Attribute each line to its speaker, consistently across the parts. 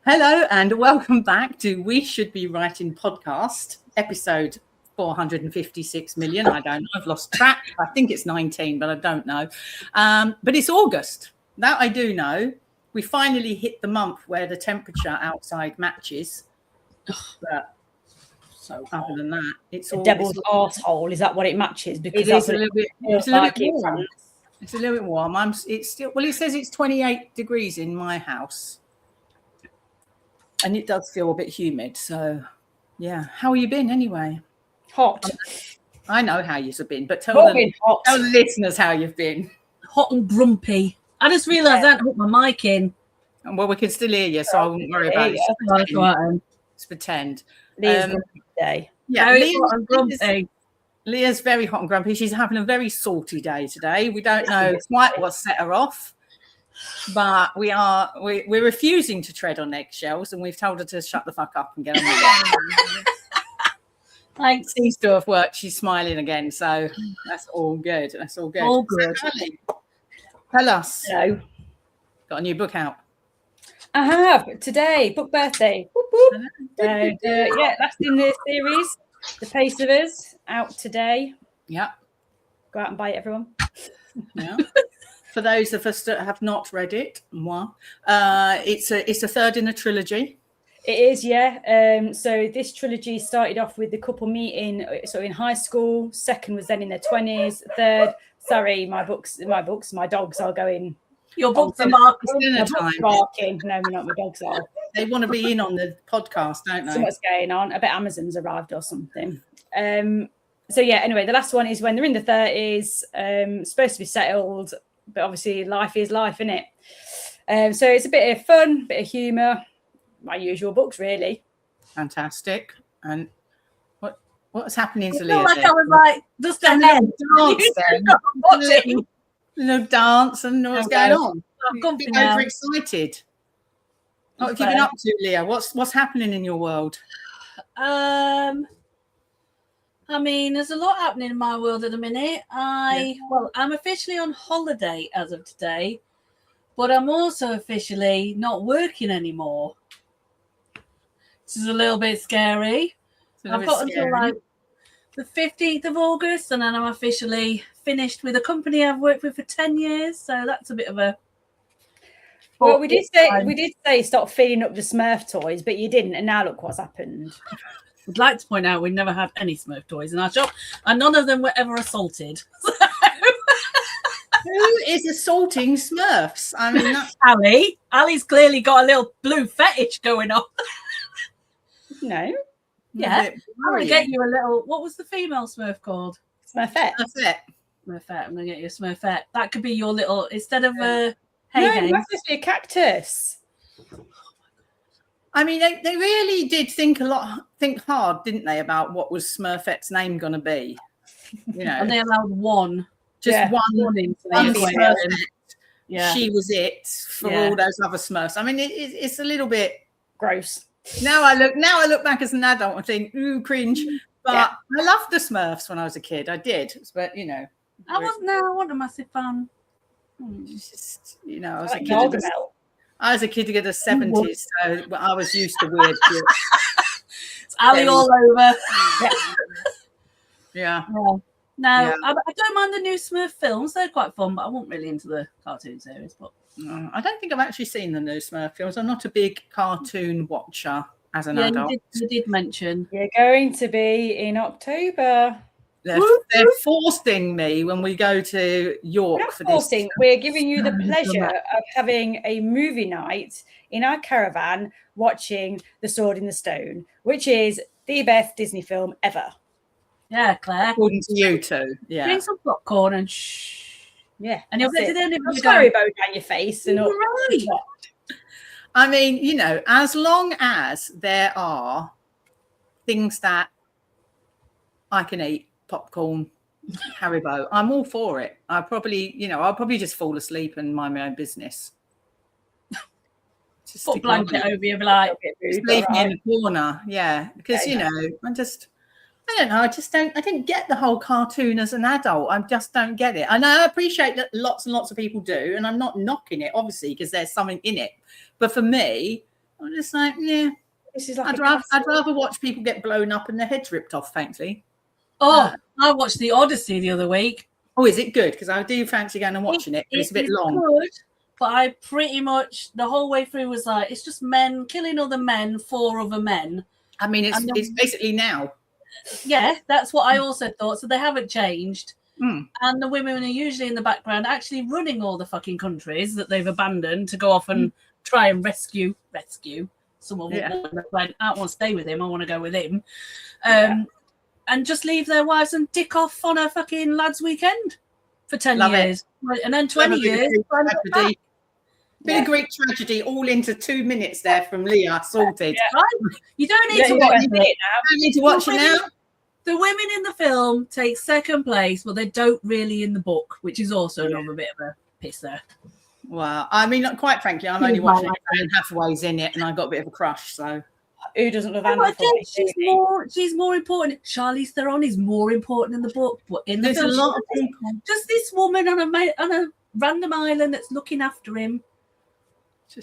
Speaker 1: Hello and welcome back to We Should Be Writing podcast, episode 456 million. I don't know. I've lost track. I think it's 19, but I don't know. But it's August. That I do know. We finally hit the month where the temperature outside matches. But so other than that, it's
Speaker 2: the devil's arsehole. Is that what it matches? Because
Speaker 1: it is a little bit. It's a little bit warm. It's a little bit warm. It's still. Well, it says it's 28 degrees in my house, and it does feel a bit humid. So, yeah. How have you been anyway?
Speaker 2: Hot.
Speaker 1: I know how you've been, but tell the listeners how you've been.
Speaker 3: Hot and grumpy. I just realised I hadn't put my mic in.
Speaker 1: Well, we can still hear you, so I wouldn't worry about it. Let's pretend.
Speaker 2: Leah's grumpy today.
Speaker 1: Yeah,
Speaker 3: very hot and grumpy.
Speaker 1: Leah's very hot and grumpy. She's having a very salty day today. We don't know quite what set her off, but we're refusing to tread on eggshells, and we've told her to shut the fuck up and get on with it. It seems to have worked. She's smiling again, so that's all good. That's all good.
Speaker 3: All good.
Speaker 1: So, tell us.
Speaker 2: Hello.
Speaker 1: Got a new book out.
Speaker 2: I have today, book birthday. Whoop, whoop. That's in the series. The Pace of Us out today.
Speaker 1: Yeah.
Speaker 2: Go out and buy it, everyone.
Speaker 1: Yeah. For those of us that have not read it, it's a third in a trilogy.
Speaker 2: It is, yeah. So this trilogy started off with the couple meeting in high school. Second was then in their 20s. Third, my dogs are going.
Speaker 3: Your books are
Speaker 2: barking. No, not my dogs are.
Speaker 1: They want to be in on the podcast, don't they?
Speaker 2: So what's going on? I bet Amazon's arrived or something. So yeah, anyway, the last one is when they're in the 30s, supposed to be settled, but obviously life is life, isn't it? So it's a bit of fun, bit of humour. My usual books, really.
Speaker 1: Fantastic. And what's happening to
Speaker 3: Leah?
Speaker 1: Like
Speaker 3: I was like, just a head.
Speaker 1: Watching. Dance and what's going on?
Speaker 3: I'm
Speaker 1: overexcited. What have you been up to, Leah? What's happening in your world?
Speaker 3: I mean, there's a lot happening in my world at the minute. I'm officially on holiday as of today, but I'm also officially not working anymore. This is a little bit scary. I've got until like the 15th of August, and then I'm officially finished with a company I've worked with for 10 years. So that's a bit of a.
Speaker 2: Well, we did say stop feeding up the Smurf toys, but you didn't, and now look what's happened.
Speaker 3: I'd like to point out we never had any Smurf toys in our shop, and none of them were ever assaulted.
Speaker 1: Who is assaulting Smurfs? I mean, that's
Speaker 3: Ali. Ali's clearly got a little blue fetish going on.
Speaker 2: No.
Speaker 3: Yeah. I'm going to get you a little. What was the female Smurf called?
Speaker 2: Smurfette.
Speaker 1: Smurfette.
Speaker 3: I'm going to get you a Smurfette. That could be your little, instead of a.
Speaker 2: That's supposed to be a cactus.
Speaker 1: I mean, they really did think hard, didn't they, about what was Smurfette's name going to be? You know,
Speaker 3: and they allowed one.
Speaker 1: Just one Smurfette.
Speaker 3: Yeah.
Speaker 1: She was it for all those other Smurfs. I mean, it's a little bit
Speaker 2: gross.
Speaker 1: Now I look back as an adult and think, ooh, cringe. But I loved the Smurfs when I was a kid. I did, but you know,
Speaker 3: I wasn't a massive fan.
Speaker 1: Just, you know, I was a kid of the 70s, so I was used to weird shit.
Speaker 3: It's Ali all over.
Speaker 1: Yeah.
Speaker 3: No, I don't mind the new Smurf films. They're quite fun, but I wasn't really into the cartoon series. But
Speaker 1: I don't think I've actually seen the new Smurf films. I'm not a big cartoon watcher as an adult.
Speaker 3: You did mention.
Speaker 2: You're going to be in October.
Speaker 1: They're forcing me when we go to York for this.
Speaker 2: We're giving you the pleasure of having a movie night in our caravan watching The Sword in the Stone, which is the best Disney film ever.
Speaker 3: Yeah, Claire.
Speaker 1: According to you two. Yeah.
Speaker 3: Drink some popcorn and shh.
Speaker 2: Yeah.
Speaker 3: And you'll get to the end of
Speaker 2: the storyboat down your face. And
Speaker 3: right.
Speaker 1: I mean, you know, as long as there are things that I can eat, popcorn, Haribo, I'm all for it. I'll probably just fall asleep and mind my own business.
Speaker 3: Just put a blanket over you, like
Speaker 1: leave me in the corner. Yeah, because you know, I don't know. I didn't get the whole cartoon as an adult. I just don't get it. And I appreciate that lots and lots of people do, and I'm not knocking it, obviously, because there's something in it. But for me, I'm just like, yeah.
Speaker 2: This is like
Speaker 1: I'd rather watch people get blown up and their heads ripped off, thankfully.
Speaker 3: Oh, I watched The Odyssey the other week.
Speaker 1: Oh, is it good? Because I do fancy going and watching it. But it's a bit long.
Speaker 3: Good, but I pretty much the whole way through was like, it's just men killing other men for other men.
Speaker 1: I mean, it's basically now.
Speaker 3: Yeah, that's what I also thought. So they haven't changed.
Speaker 1: Mm.
Speaker 3: And the women are usually in the background actually running all the fucking countries that they've abandoned to go off and try and rescue some of them. I don't want to stay with him. I want to go with him. And just leave their wives and dick off on a fucking lads' weekend for 10 years. And then 20 years.
Speaker 1: Bit of Greek tragedy all into 2 minutes there from Leah, sorted.
Speaker 3: Yeah, right? You don't need to watch it now.
Speaker 1: You need to watch it now.
Speaker 3: The women in the film take second place, but they don't really in the book, which is also another bit of a piss there.
Speaker 1: Well, I mean, quite frankly, I'm only watching it and Hathaway's in it, and I got a bit of a crush. So
Speaker 2: who doesn't love Anna?
Speaker 3: She's more important. Charlize Theron is more important in the book, but in the film,
Speaker 1: a lot of people.
Speaker 3: Just this woman on a random island that's looking after him.
Speaker 1: Do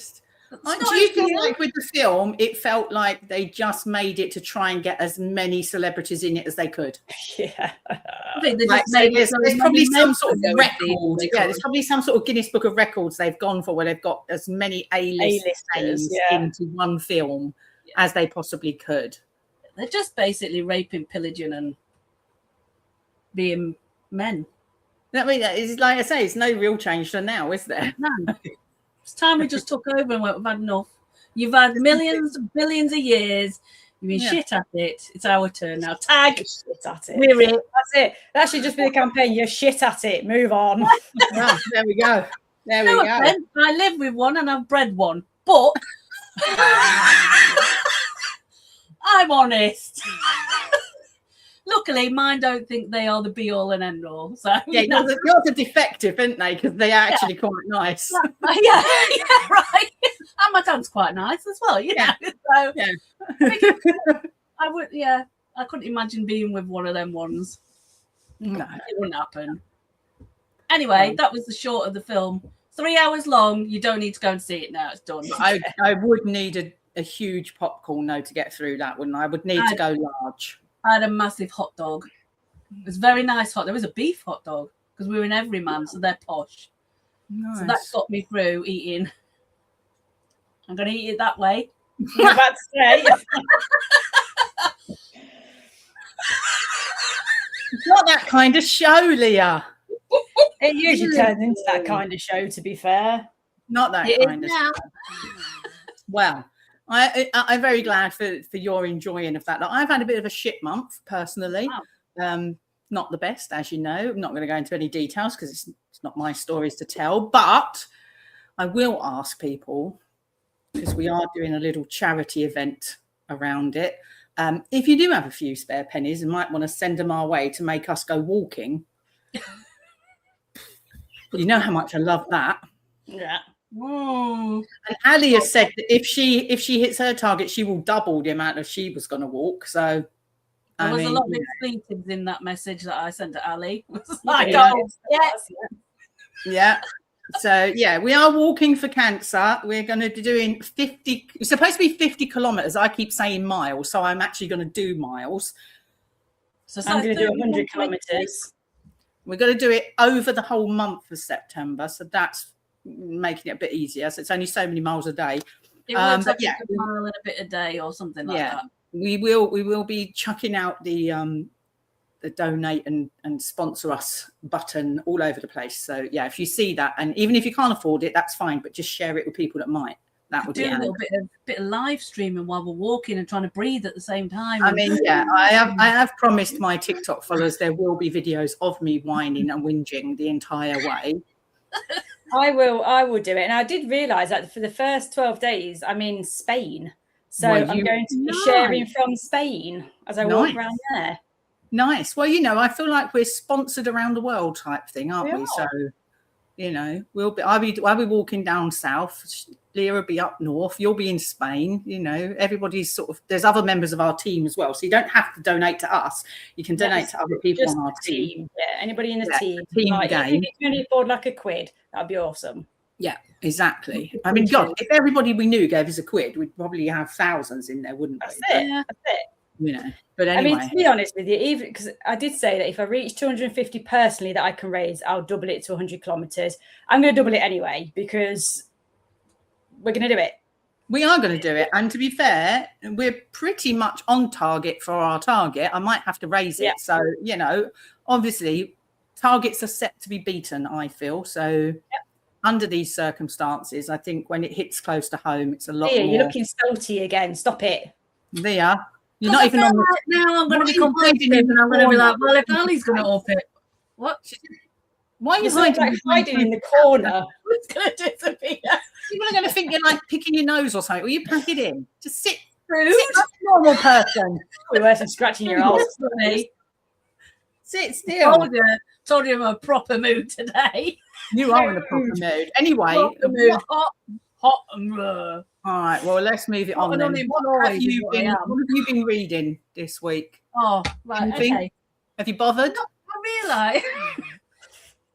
Speaker 1: you feel like with the film, it felt like they just made it to try and get as many celebrities in it as they could?
Speaker 2: Yeah.
Speaker 3: I think they just
Speaker 1: there's probably some sort of record. Yeah, there's probably some sort of Guinness Book of Records they've gone for where they've got as many A-listers into one film as they possibly could.
Speaker 3: They're just basically raping, pillaging, and being men.
Speaker 1: I mean, it's like I say, it's no real change to now, is there?
Speaker 3: No. It's time we just took over and went, we've had enough. You've had millions, billions of years. You've been shit at it. It's our turn now. Tag.
Speaker 2: Shit at it.
Speaker 3: We're it.
Speaker 2: That's it. That should just be the campaign. You're shit at it. Move on.
Speaker 1: Well, there we go. There we go.
Speaker 3: I live with one and I've bred one. But I'm honest. Luckily, mine don't think they are the be-all and end-all. So
Speaker 1: you're the defective, aren't they? Because they are actually quite nice.
Speaker 3: Yeah, right. And my dad's quite nice as well, you know. So I couldn't imagine being with one of them ones.
Speaker 1: No,
Speaker 3: it wouldn't happen. Anyway, that was the short of the film. 3 hours long. You don't need to go and see it now. It's done.
Speaker 1: I would need a huge popcorn though to get through that, wouldn't I? I would need to go large.
Speaker 3: I had a massive hot dog. It was very nice hot. There was a beef hot dog because we were in Everyman, so they're posh. Nice. So that got me through eating. I'm going to eat it that way.
Speaker 2: I was about to say.
Speaker 1: It's not that kind of show, Leah.
Speaker 2: It usually turns into that kind of show, to be fair.
Speaker 1: Not that kind of show. Well, I'm very glad for your enjoying of that. I've had a bit of a shit month personally. Wow. Not the best, as you know. I'm not going to go into any details because it's not my stories to tell. But I will ask people, because we are doing a little charity event around it. If you do have a few spare pennies and might want to send them our way to make us go walking. You know how much I love that.
Speaker 2: Yeah.
Speaker 1: And Ali has said that if she hits her target, she will double the amount of she was going to walk. So
Speaker 3: there was a lot of expletives in that message that I sent to Ali. It was
Speaker 2: like,
Speaker 1: yeah. So we are walking for cancer. We're going to be doing 50. It's supposed to be 50 kilometers. I keep saying miles, so I'm actually going to do miles.
Speaker 2: So I'm going to do 100 kilometers.
Speaker 1: We're going to do it over the whole month of September. So that's making it a bit easier. So it's only so many miles a day.
Speaker 3: It works like a mile and a bit a day or something like that.
Speaker 1: We will be chucking out the donate and sponsor us button all over the place. So if you see that, and even if you can't afford it, that's fine. But just share it with people that might. That would be a little
Speaker 3: bit of live streaming while we're walking and trying to breathe at the same time.
Speaker 1: I mean, I have promised my TikTok followers there will be videos of me whining and whinging the entire way.
Speaker 2: I will do it. And I did realise that for the first 12 days, I'm in Spain. So I'm going to be sharing from Spain as I walk around there.
Speaker 1: Nice. Well, I feel like we're sponsored around the world type thing, aren't we? So, I'll be walking down south. Leah will be up north. You'll be in Spain. Everybody's there's other members of our team as well. So you don't have to donate to us. You can donate to other people on our team.
Speaker 2: Yeah, anybody in the team.
Speaker 1: Team
Speaker 2: game.
Speaker 1: If
Speaker 2: you can only afford like £1, that'd be awesome.
Speaker 1: Yeah, exactly. I mean, God, if everybody we knew gave us a quid, we'd probably have thousands in there, wouldn't we?
Speaker 2: That's it. That's it.
Speaker 1: You know, but anyway.
Speaker 2: I mean, to be honest with you, even because I did say that if I reach 250 personally that I can raise, I'll double it to 100 kilometers. I'm going to double it anyway because we're going to do it.
Speaker 1: We are going to do it. And to be fair, we're pretty much on target for our target. I might have to raise it. Yeah. So, you know, obviously targets are set to be beaten, I feel. So under these circumstances, I think when it hits close to home, it's a lot
Speaker 2: Leah,
Speaker 1: more.
Speaker 2: You're looking salty again. Stop it.
Speaker 1: Leah, you're not even on the...
Speaker 3: Now I'm going to be competitive and I'm going to be like, well, if Ali's going to up it. What?
Speaker 1: Why are you
Speaker 2: hiding in the corner?
Speaker 3: It's going to disappear.
Speaker 1: People are going to think you're like picking your nose or something. Will you pack it in? Just sit.
Speaker 3: Rude.
Speaker 1: Sit like a normal person.
Speaker 2: We were some scratching your arse.
Speaker 1: Sit still.
Speaker 3: Told you I'm in a proper mood today.
Speaker 1: You are in a proper mood. Anyway.
Speaker 3: Proper mood. Hot and
Speaker 1: all right. Well, let's move it on then. What have you been reading this week?
Speaker 3: Oh, right. Okay.
Speaker 1: Have you bothered?
Speaker 3: I realise.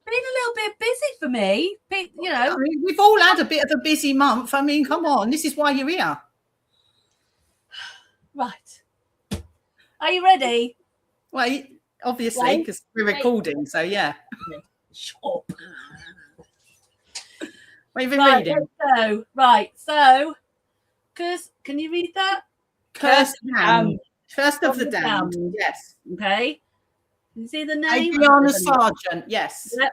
Speaker 3: Been a little bit busy for me. You know,
Speaker 1: I mean, we've all had a bit of a busy month. I mean, come on. This is why you're here.
Speaker 3: Right. Are you ready?
Speaker 1: Well, obviously, because we're recording. So, yeah.
Speaker 3: Shut up.
Speaker 1: What have you been reading?
Speaker 3: So, can you read that?
Speaker 1: Cursed Damned. First of the Damned. Yes.
Speaker 3: Okay. Can you see the name?
Speaker 1: Adriana Sargent. Yes.
Speaker 3: Yep.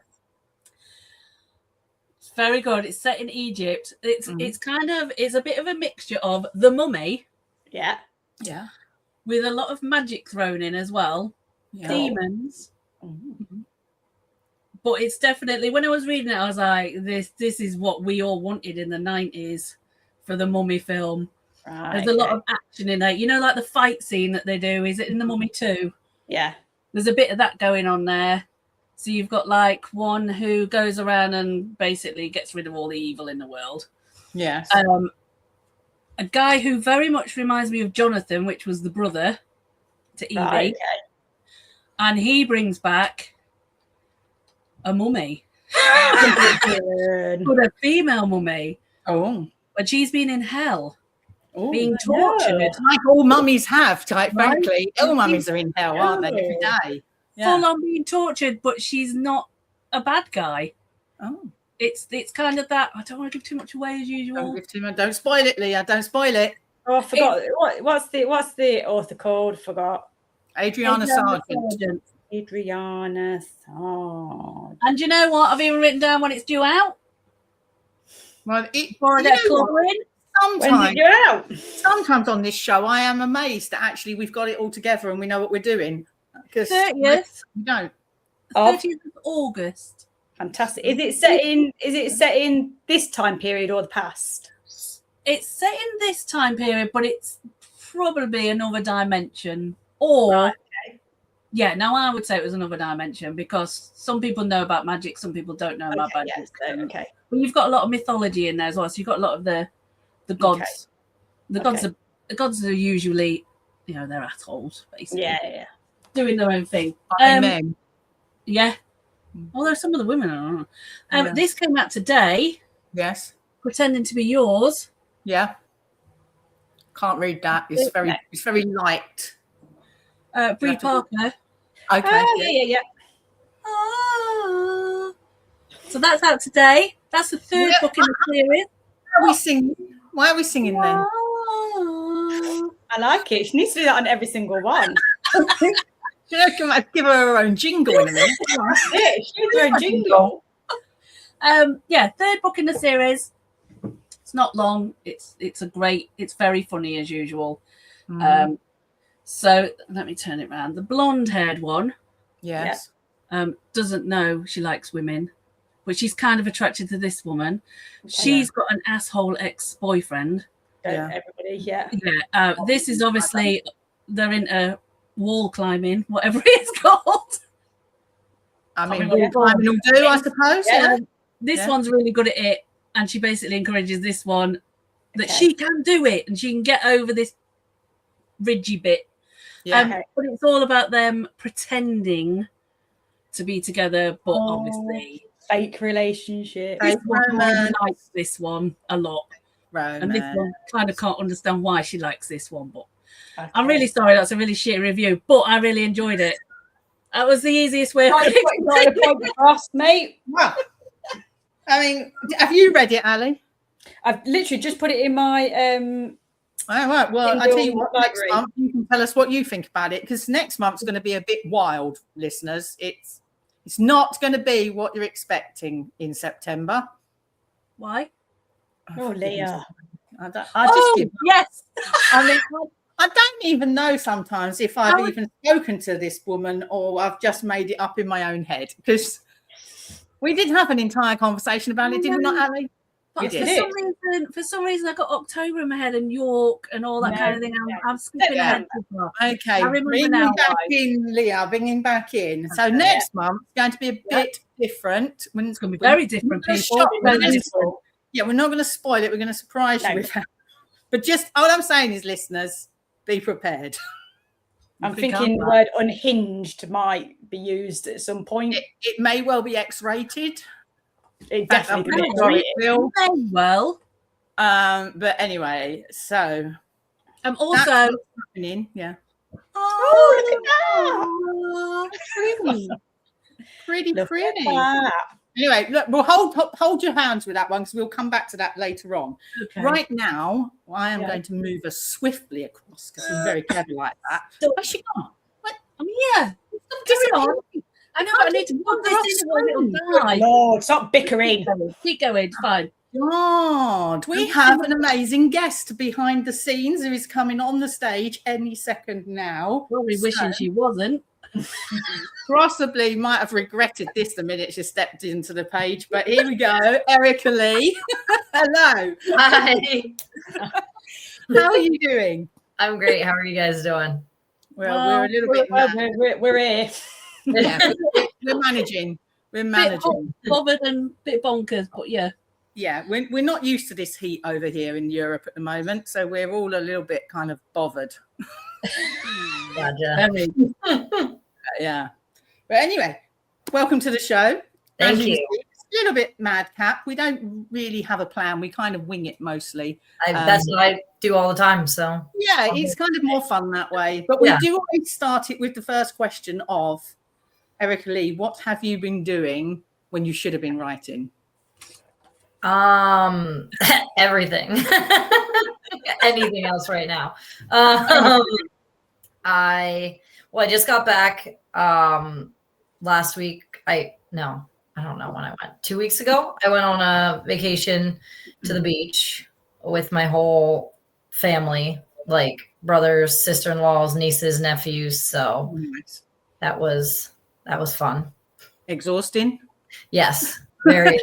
Speaker 3: It's very good. It's set in Egypt. It's a bit of a mixture of The Mummy.
Speaker 2: Yeah.
Speaker 1: Yeah.
Speaker 3: With a lot of magic thrown in as well. Yeah. Demons. Mm-hmm. But it's definitely, when I was reading it, I was like, this is what we all wanted in the 90s for the Mummy film. Right, there's a lot of action in it. You know, like the fight scene that they do. Is it in the Mummy 2?
Speaker 2: Yeah.
Speaker 3: There's a bit of that going on there. So you've got like one who goes around and basically gets rid of all the evil in the world.
Speaker 1: Yes.
Speaker 3: A guy who very much reminds me of Jonathan, which was the brother to Evie. Right, okay. And he brings back a mummy. But a female mummy.
Speaker 1: Oh.
Speaker 3: But she's been in hell. Oh, being tortured.
Speaker 1: Like all mummies have, quite frankly. All mummies are in hell, aren't they, every day?
Speaker 3: Yeah. Full on being tortured, but she's not a bad guy.
Speaker 1: Oh.
Speaker 3: It's kind of that. I don't want to give too much away as usual.
Speaker 1: Don't give too much. Don't spoil it, Leah. Don't spoil it.
Speaker 2: Oh, I forgot. What's the author called? Forgot.
Speaker 1: Adriana Sargent.
Speaker 2: Adriana Sargent.
Speaker 3: And you know what? I've even written down when it's due out.
Speaker 1: Well, sometimes on this show, I am amazed that actually we've got it all together and we know what we're doing. Because
Speaker 3: 30th.
Speaker 1: We don't.
Speaker 3: 30th of August.
Speaker 2: Fantastic. Is it set in this time period or the past?
Speaker 3: It's set in this time period, but it's probably another dimension. Or right, okay. Yeah, now I would say it was another dimension because some people know about magic, some people don't know about magic.
Speaker 2: Yes, okay.
Speaker 3: But you've got a lot of mythology in there as well. So you've got a lot of the gods. Okay. The gods are usually, they're assholes, basically.
Speaker 2: Yeah.
Speaker 3: Doing their own thing.
Speaker 1: Amen.
Speaker 3: Yeah. Although some of the women are. This came out today.
Speaker 1: Yes.
Speaker 3: Pretending to be yours.
Speaker 1: Yeah. Can't read that. It's very light.
Speaker 3: Brie Parker.
Speaker 1: Okay.
Speaker 2: Yeah.
Speaker 3: Oh. So that's out today. That's the third book in the series.
Speaker 1: Why are we singing then?
Speaker 2: I like it. She needs to do that on every single one.
Speaker 1: Give her own jingle in a minute.
Speaker 2: She needs her own jingle.
Speaker 3: Third book in the series. It's not long. It's very funny as usual. Mm. So let me turn it around. The blonde-haired one,
Speaker 1: yes,
Speaker 3: doesn't know she likes women, but she's kind of attracted to this woman. Okay. She's got an asshole ex-boyfriend.
Speaker 2: Everybody, yeah.
Speaker 3: This is obviously they're into wall climbing, whatever it's called.
Speaker 1: I mean, wall climbing will do, I suppose. Yeah.
Speaker 3: This one's really good at it, and she basically encourages this one that she can do it and she can get over this ridgy bit. Yeah. But it's all about them pretending to be together, but obviously
Speaker 2: fake relationship.
Speaker 3: This one
Speaker 1: romance.
Speaker 3: likes this one a lot. And this one kind of can't understand why she likes this one, but I'm really sorry. That's a really shitty review, but I really enjoyed it. That was the easiest way.
Speaker 2: Got a point across, mate.
Speaker 1: Well, I mean, have you read it, Ali?
Speaker 2: I've literally just put it in my
Speaker 1: All right. Well, I tell you what, next
Speaker 2: library.
Speaker 1: month you can tell us what you think about it, because next month's going to be a bit wild, listeners. It's not going to be what you're expecting in September.
Speaker 3: Why?
Speaker 2: Oh, Leah.
Speaker 1: I just give up.
Speaker 3: Yes.
Speaker 1: I mean, I don't even know sometimes if I've even spoken to this woman or I've just made it up in my own head, because we did have an entire conversation about it, did we not, Ali?
Speaker 3: But for some reason, I got October in my head and York and all that kind of thing. I'm skipping ahead.
Speaker 1: Okay, bring him back in, Leah. Bring him back in. So next month is going to be a bit different. It's going to be
Speaker 3: very different, people.
Speaker 1: Yeah, we're not going to spoil it. We're going to surprise you with that. But just all I'm saying is, listeners, be prepared.
Speaker 2: I'm thinking the word unhinged might be used at some point.
Speaker 1: It may well be X-rated.
Speaker 2: It definitely
Speaker 1: will.
Speaker 3: Well.
Speaker 1: But anyway, so
Speaker 3: also
Speaker 1: happening. Yeah.
Speaker 2: Oh, look at that.
Speaker 1: Pretty.
Speaker 2: Look at that.
Speaker 1: Anyway, look, we'll hold your hands with that one, because we'll come back to that later on. Okay. Right now, I am going to move us swiftly across, because I'm very clever like that. Where's she gone? What?
Speaker 3: I'm here. I know, but I need to put this in a little guy.
Speaker 2: Lord, stop bickering.
Speaker 3: Keep going, fine.
Speaker 1: God, we have an amazing guest behind the scenes who is coming on the stage any second now.
Speaker 3: Probably wishing she wasn't.
Speaker 1: Possibly might have regretted this the minute she stepped into the page, but here we go. Erica Lee. Hello.
Speaker 4: Hi.
Speaker 1: How are you doing?
Speaker 4: I'm great. How are you guys doing?
Speaker 1: Well, we're a little bit
Speaker 2: we're here.
Speaker 1: Yeah, we're managing.
Speaker 3: Bothered and a bit bonkers, but yeah.
Speaker 1: Yeah, we're not used to this heat over here in Europe at the moment, so we're all a little bit kind of bothered.
Speaker 4: Gotcha.
Speaker 1: Yeah. But anyway, welcome to the show.
Speaker 4: Thank you.
Speaker 1: It's a little bit madcap. We don't really have a plan. We kind of wing it mostly.
Speaker 4: That's what I do all the time. So
Speaker 1: yeah, it's kind of more fun that way. But we do always start it with the first question of, Erica Lee, what have you been doing when you should have been writing?
Speaker 4: Everything. Anything else right now? I just got back last week. I don't know when I went. 2 weeks ago, I went on a vacation to the beach with my whole family, like brothers, sister-in-laws, nieces, nephews. So that was fun.
Speaker 1: Exhausting?
Speaker 4: Yes. Very.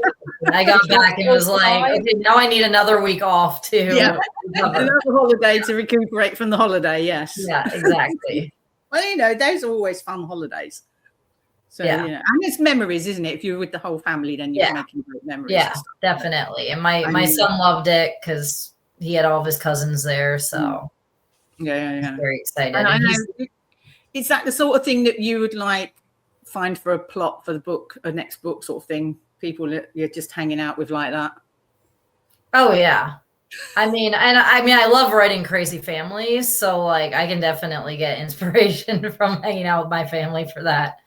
Speaker 4: I got back and was like, okay, now I need another week off too.
Speaker 1: Yeah, another holiday to recuperate from the holiday. Yes.
Speaker 4: Yeah, exactly.
Speaker 1: Well, those are always fun holidays. So and it's memories, isn't it? If you're with the whole family, then you're making great memories.
Speaker 4: Yeah, definitely. And my son loved it because he had all of his cousins there. So
Speaker 1: yeah.
Speaker 4: Very excited.
Speaker 1: And I know, is that the sort of thing that you would like find for a plot for the book, a next book sort of thing? People that you're just hanging out with like that?
Speaker 4: Oh yeah. I mean, I love writing crazy families, so like I can definitely get inspiration from hanging out with my family for that.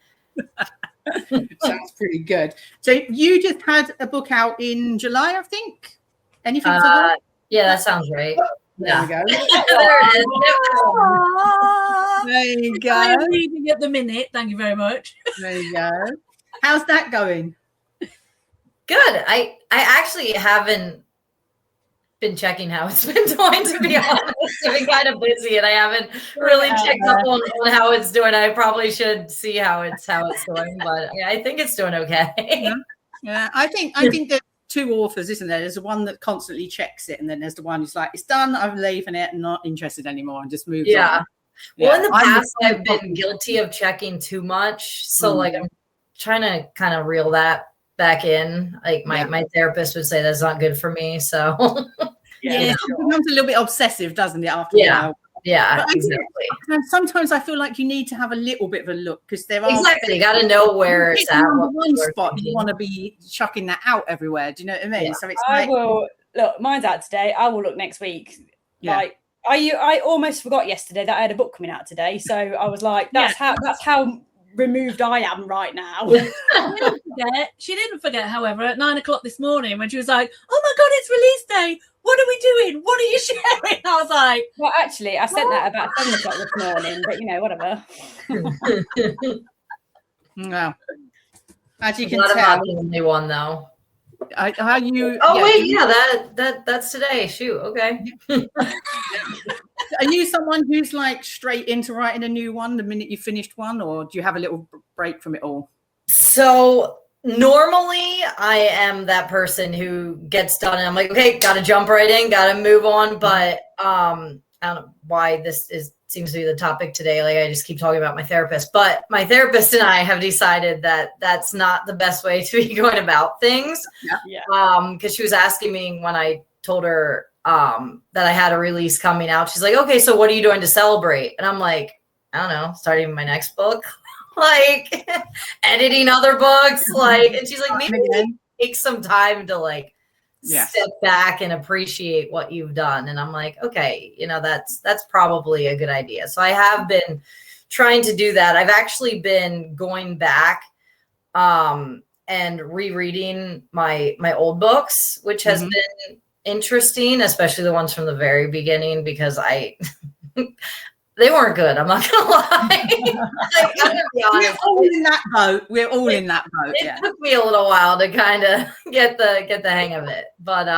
Speaker 1: Sounds pretty good. So you just had a book out in July, I think. Anything to that?
Speaker 4: Yeah, that sounds right.
Speaker 1: There we go.
Speaker 4: There it is.
Speaker 1: There you go.
Speaker 3: I am reading at the minute. Thank you very much.
Speaker 1: There you go. How's that going?
Speaker 4: Good. I actually haven't been checking how it's been doing, to be honest. I've been kind of busy and I haven't really checked up on how it's doing. I probably should see how it's doing, but I think it's doing okay.
Speaker 1: Yeah. I think there's two authors, isn't there? There's the one that constantly checks it, and then there's the one who's like, it's done, I'm leaving it and not interested anymore, and just moves on.
Speaker 4: Well, in the past, I've been guilty of checking too much. So like I'm trying to kind of reel that back in. Like my therapist would say that's not good for me. So
Speaker 1: it becomes a little bit obsessive, doesn't it? After a while.
Speaker 4: Yeah,
Speaker 1: But
Speaker 4: exactly.
Speaker 1: and sometimes I feel like you need to have a little bit of a look because there are
Speaker 4: Exactly. You got to know where it's at.
Speaker 1: number
Speaker 4: What
Speaker 1: one
Speaker 4: people are
Speaker 1: spot, you
Speaker 4: thinking.
Speaker 1: want to be chucking that out everywhere. Do you know what I mean?
Speaker 4: Yeah.
Speaker 1: So it's
Speaker 2: I
Speaker 1: like,
Speaker 2: will look. Mine's out today. I will look next week.
Speaker 1: Yeah.
Speaker 2: Like I almost forgot yesterday that I had a book coming out today. So I was like, that's how removed I am right now.
Speaker 3: She didn't forget, however, at 9 o'clock this morning when she was like, "Oh my god, it's release day! What are we doing? What are you sharing?" I was like,
Speaker 2: Well, actually, I sent that about 7 o'clock this morning, but whatever.
Speaker 1: no. As you can
Speaker 4: Not
Speaker 1: tell,
Speaker 4: the only one though.
Speaker 1: how you?
Speaker 4: Oh
Speaker 1: yeah,
Speaker 4: wait, yeah, that's today. Shoot, okay.
Speaker 1: Are you someone who's like straight into writing a new one the minute you finished one, or do you have a little break from it all?
Speaker 4: So normally I am that person who gets done and I'm like, okay, gotta jump right in, gotta move on. But I don't know why this seems to be the topic today. Like I just keep talking about my therapist, but my therapist and I have decided that that's not the best way to be going about things.
Speaker 2: Yeah.
Speaker 4: Because she was asking me when I told her that I had a release coming out. She's like, okay, so what are you doing to celebrate? And I'm like, I don't know, starting my next book, like editing other books, like, and she's like, maybe take some time to like step back and appreciate what you've done. And I'm like, okay, that's probably a good idea. So I have been trying to do that. I've actually been going back and rereading my old books, which has been interesting, especially the ones from the very beginning, because they weren't good. I'm not gonna lie. I'm gonna be honest.
Speaker 1: We're all in that boat. We're all in that boat.
Speaker 4: It took me a little while to kind of get the hang of it, but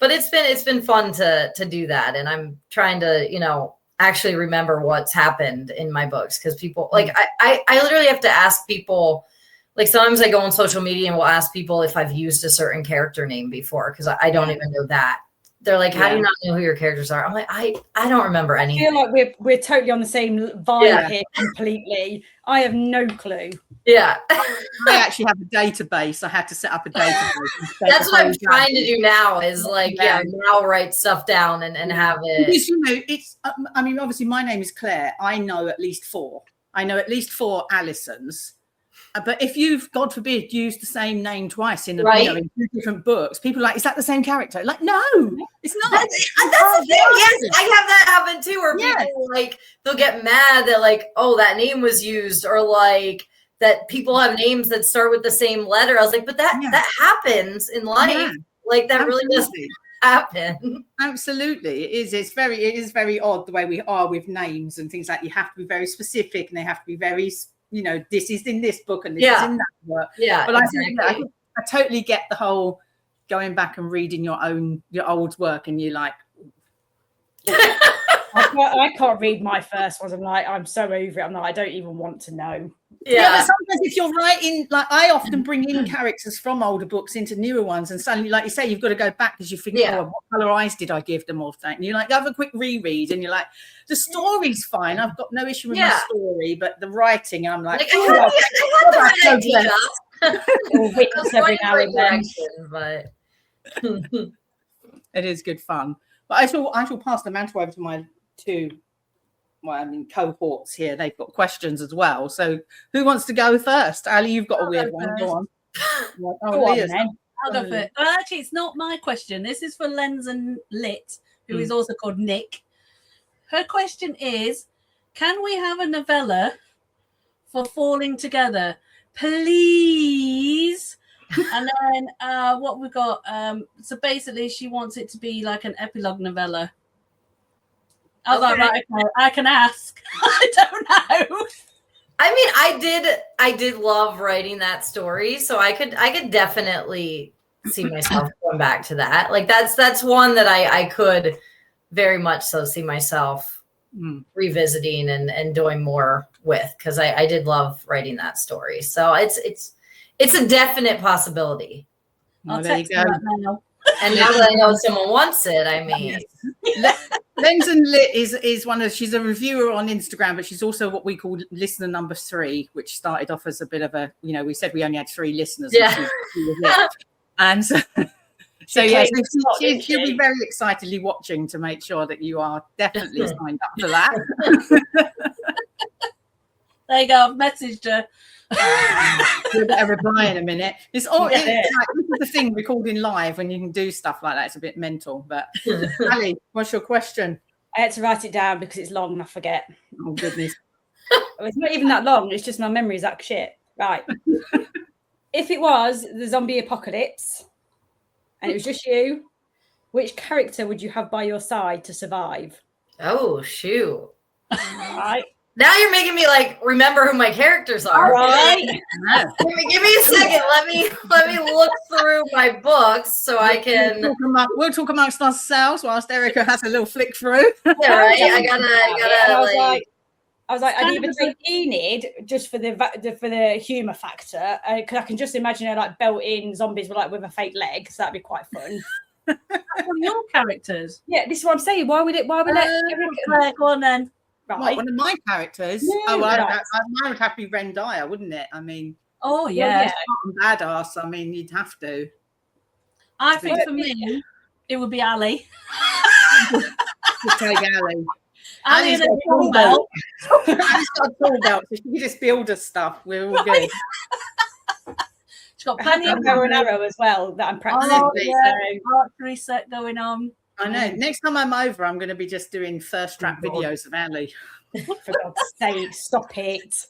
Speaker 4: it's been fun to do that, and I'm trying to actually remember what's happened in my books, because people like I literally have to ask people. Like sometimes I go on social media and will ask people if I've used a certain character name before, because I don't even know that. They're like, how do you not know who your characters are? I'm like, I don't remember anything.
Speaker 2: I feel like we're totally on the same vibe here completely. I have no clue.
Speaker 4: Yeah.
Speaker 1: I actually have a database. I had to set up a database.
Speaker 4: That's what I'm trying to do now is like, now write stuff down and have it.
Speaker 1: Because, it's, I mean, obviously my name is Claire. I know at least 4. I know at least 4 Alisons. But if you've, God forbid, used the same name twice in 2 different books, people are like, is that the same character? Like, no, it's not.
Speaker 4: That's the thing. Yes, I have that happen too, where people like, they'll get mad that like, oh, that name was used, or like that people have names that start with the same letter. I was like, but that happens in life. Yeah. Like that really doesn't happen.
Speaker 1: Absolutely. It is very odd the way we are with names and things. Like you have to be very specific and they have to be very, this is in this book and this is in that book. Yeah. But I totally get the whole going back and reading your old work and you're like,
Speaker 2: I can't read my first ones. I'm so over it. I don't even want to know.
Speaker 1: Yeah, but sometimes if you're writing, like I often bring in characters from older books into newer ones, and suddenly, like you say, you've got to go back because you think, oh, what colour eyes did I give them or something? And you like have a quick reread, and you're like, the story's fine. I've got no issue with my story, but the writing, I'm like,
Speaker 4: I had the right idea.
Speaker 2: Every now and then.
Speaker 4: But
Speaker 1: it is good fun. But I shall pass the mantle over to my 2 cohorts here. They've got questions as well. So who wants to go first? Ali, you've got a weird one. Go on.
Speaker 3: I'll go first. Actually, it's not my question. This is for Lens and Lit, who is also called Nick. Her question is, can we have a novella for Falling Together? Please. And then what we've got, so basically she wants it to be like an epilogue novella. I was like, right, okay, I can ask. I don't know.
Speaker 4: I mean, I did love writing that story, so I could definitely see myself going back to that. Like that's one that I could very much so see myself revisiting and doing more with, because I did love writing that story. So it's a definite possibility.
Speaker 3: I'll text you that now.
Speaker 4: And now that I know someone wants it, I mean.
Speaker 1: Lens and Lit is she's a reviewer on Instagram, but she's also what we call listener number 3, which started off as a bit of a, we said we only had 3 listeners.
Speaker 4: Yeah.
Speaker 1: And so So yeah,
Speaker 2: claimed the slot, didn't
Speaker 1: she'll be
Speaker 2: she?
Speaker 1: very excitedly watching to make sure that you are definitely signed up for that.
Speaker 3: There you go. I've messaged her.
Speaker 1: You'll get a reply in a minute. It's all
Speaker 2: Yeah.
Speaker 1: it's like, this is the thing, recording live when you can do stuff like that. It's a bit mental. But Ali, what's your question?
Speaker 2: I had to write it down because it's long and I forget.
Speaker 1: Oh goodness.
Speaker 2: It's not even that long. It's just my memory's like shit. Right. If it was the zombie apocalypse and it was just you, which character would you have by your side to survive?
Speaker 4: Oh, shoot.
Speaker 2: Right.
Speaker 4: Now you're making me like remember who my characters are.
Speaker 2: Right.
Speaker 4: Give me a second. Let me look through my books so I can.
Speaker 1: We'll talk amongst ourselves whilst Erica has a little flick through.
Speaker 4: Yeah, right. I gotta.
Speaker 2: I was like, I'd either take Enid just for the humour factor, because I can just imagine her like belting zombies with a fake leg, so that'd be quite fun.
Speaker 3: One of your characters.
Speaker 2: Yeah, this is what I'm saying. Why would let
Speaker 3: Claire, go on then.
Speaker 2: right?
Speaker 1: One of my characters.
Speaker 2: Yeah,
Speaker 1: mine
Speaker 2: right.
Speaker 1: would have to be Ren Dyer, wouldn't it? I mean,
Speaker 3: Oh yeah.
Speaker 1: badass. I mean, you'd have to.
Speaker 3: I think for me, it would be Ali.
Speaker 1: To take Ali.
Speaker 3: Ali
Speaker 1: Ali's
Speaker 3: and
Speaker 1: got
Speaker 3: a
Speaker 1: a tool
Speaker 3: tool
Speaker 1: belt.
Speaker 3: belt.
Speaker 1: Ali's got a tool belt, so she can just build us stuff. We're all good.
Speaker 3: She's got
Speaker 2: I have
Speaker 3: plenty of
Speaker 2: bow and arrow as well that I'm practicing.
Speaker 3: Oh,
Speaker 1: Absolutely.
Speaker 3: yeah, archery set going on.
Speaker 1: I know. Next time I'm over, I'm going to be just doing thirst trap videos of Ali.
Speaker 2: For God's sake, stop it.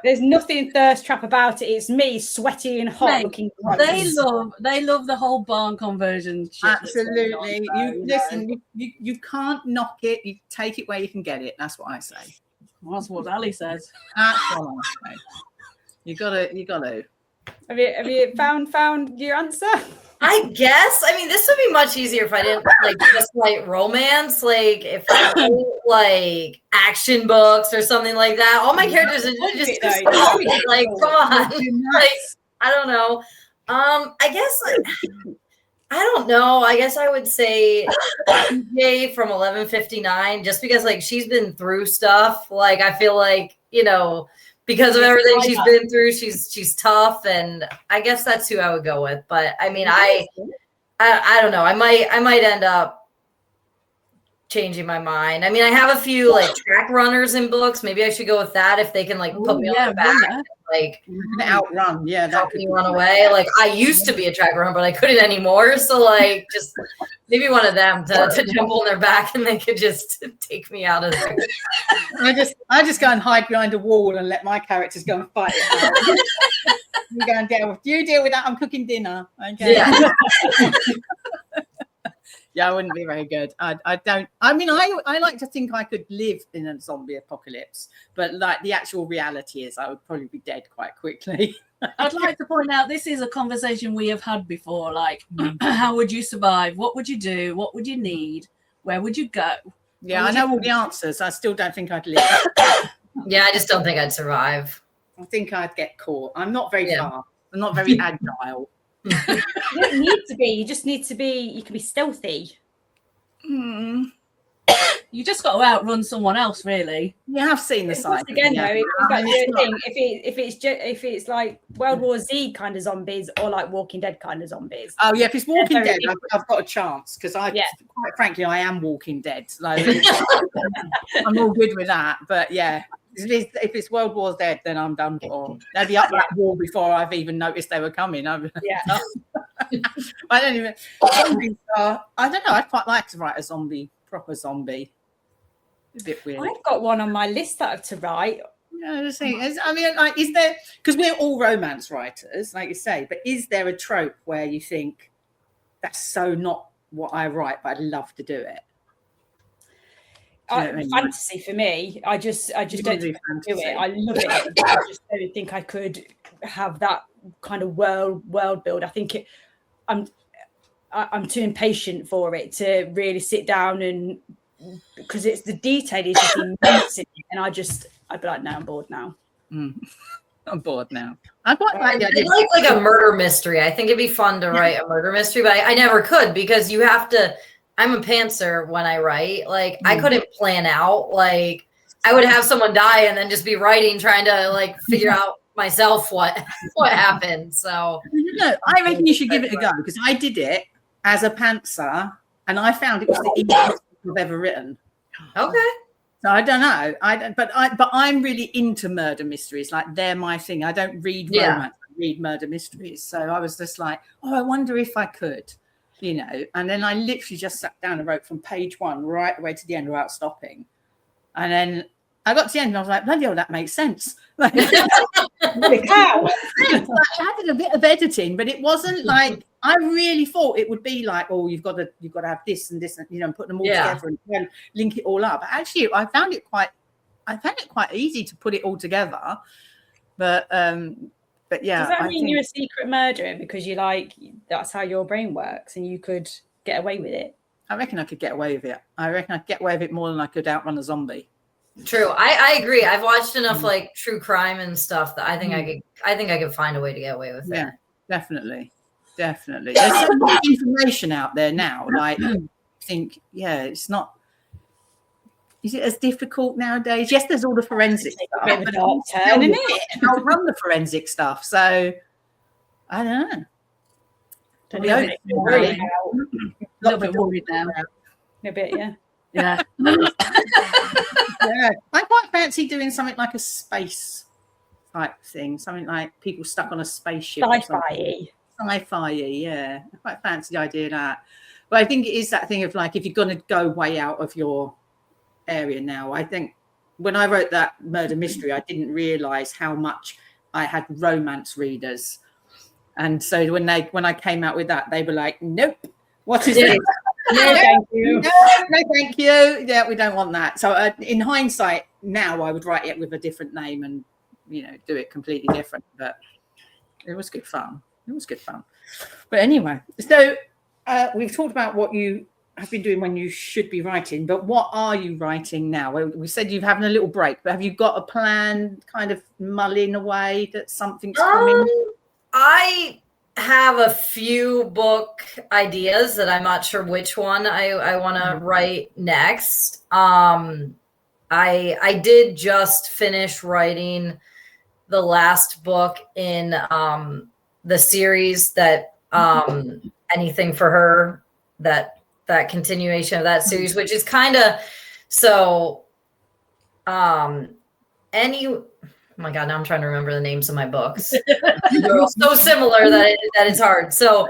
Speaker 2: There's nothing thirst trap about it. It's me, sweaty and hot,
Speaker 3: Mate,
Speaker 2: looking.
Speaker 3: They love the whole barn conversion shit. that's going
Speaker 1: Absolutely.
Speaker 3: on,
Speaker 1: You listen. You can't knock it. You take it where you can get it. That's what I say.
Speaker 3: That's what Ali says.
Speaker 1: That's what I say. You gotta.
Speaker 2: Have you found your answer?
Speaker 4: I guess. I mean, this would be much easier if I didn't just romance. Like if I wrote like action books or something like that. All my characters are just like, come on. Like, I don't know. I guess I don't know. I guess I would say TJ from 1159, just because like she's been through stuff. Like I feel like, because of everything she's been through, she's tough, and I guess that's who I would go with. But I mean, I don't know. I might end up changing my mind. I mean, I have a few like track runners in books. Maybe I should go with that if they can like put me on the back, and, like
Speaker 1: outrun. Yeah,
Speaker 4: that could run away. Like I used to be a track runner, but I couldn't anymore. So like, just maybe one of them to jump on their back, and they could just take me out of there.
Speaker 1: I just go and hide behind a wall and let my characters go and fight it. You go and deal with that. I'm cooking dinner. Okay.
Speaker 4: Yeah.
Speaker 1: Yeah, I wouldn't be very good. I like to think I could live in a zombie apocalypse, but like the actual reality is I would probably be dead quite quickly.
Speaker 3: I'd like to point out this is a conversation we have had before. Like, how would you survive? What would you do? What would you need? Where would you go?
Speaker 1: Yeah, I know all the answers. I still don't think I'd live.
Speaker 4: Yeah, I just don't think I'd survive.
Speaker 1: I think I'd get caught. I'm not very fast. I'm not very agile.
Speaker 2: You don't need to be. You just need to be. You can be stealthy.
Speaker 3: You just got to outrun someone else, really.
Speaker 1: You have seen the side
Speaker 2: Again, though, it comes back to the thing. If it's like World War Z kind of zombies or like Walking Dead kind of zombies.
Speaker 1: Oh yeah, if it's Walking Dead, I've got a chance because quite frankly, I am Walking Dead. Like, I'm all good with that. But yeah, if it's World War Z, then I'm done for. They'll be up that wall before I've even noticed they were coming. I don't even. Zombies are, I don't know. I'd quite like to write a proper zombie. A bit weird.
Speaker 2: I've got one on my list that I have to write.
Speaker 1: Yeah, is there, because we're all romance writers, like you say, but is there a trope where you think that's so not what I write, but I'd love to do it?
Speaker 2: Fantasy for me, I just don't think I can do it. I love it. I just don't think I could have that kind of world build. I think I'm too impatient for it to really sit down and. Because it's the detail is just immense in it, and I'd be like, no, I'm bored now.
Speaker 1: I'm bored now. I
Speaker 4: like a murder mystery. I think it'd be fun to write a murder mystery, but I never could because you have to. I'm a pantser when I write. Like I couldn't plan out. Like I would have someone die and then just be writing, trying to like figure out myself what happened. So
Speaker 1: no, I reckon you should give it a go, because I did it as a pantser and I found it was the easiest book I've ever written.
Speaker 4: okay.
Speaker 1: So I don't know. But I'm really into murder mysteries. Like, they're my thing. I don't read romance, I read murder mysteries. So I was just like, oh, I wonder if I could, you know. And then I literally just sat down and wrote from page 1 right away to the end without stopping. And then I got to the end and I was like, bloody hell, that makes sense. Like,
Speaker 2: How?
Speaker 1: I added a bit of editing, but it wasn't like, I really thought it would be like, oh, you've got to have this and this, and, you know, and put them all together and then link it all up. But actually, I found it quite easy to put it all together. But yeah.
Speaker 2: Does that mean you're a secret murderer because you like, that's how your brain works and you could get away with it?
Speaker 1: I reckon I could get away with it. I reckon I'd get away with it more than I could outrun a zombie.
Speaker 4: True. I agree. I've watched enough like true crime and stuff that I think I could find a way to get away with it.
Speaker 1: Yeah, definitely. There's so much information out there now. Like, I think, yeah, it's not. Is it as difficult nowadays? Yes, there's all the forensic stuff, but outrun the forensic stuff. So I don't know.
Speaker 3: A little bit worried now.
Speaker 2: A bit, yeah.
Speaker 3: Yeah.
Speaker 1: Yeah, I quite fancy doing something like a space type thing, something like people stuck on a spaceship. Sci-fi, yeah. I quite fancy the idea of that. But I think it is that thing of like, if you're going to go way out of your area now, I think when I wrote that murder mystery, I didn't realise how much I had romance readers. And so when I came out with that, they were like, nope, what is this?
Speaker 2: No, thank you.
Speaker 1: No, thank you. Yeah, we don't want that. So in hindsight, now I would write it with a different name and, you know, do it completely different. But it was good fun. But anyway, so we've talked about what you have been doing when you should be writing, but what are you writing now? We said you're having a little break, but have you got a plan kind of mulling away that something's coming?
Speaker 4: I have a few book ideas that I'm not sure which one I want to write next. I did just finish writing the last book in the series that Anything for Her, that continuation of that series, which is kind of so oh my God, now I'm trying to remember the names of my books. They're all so similar that it's hard. So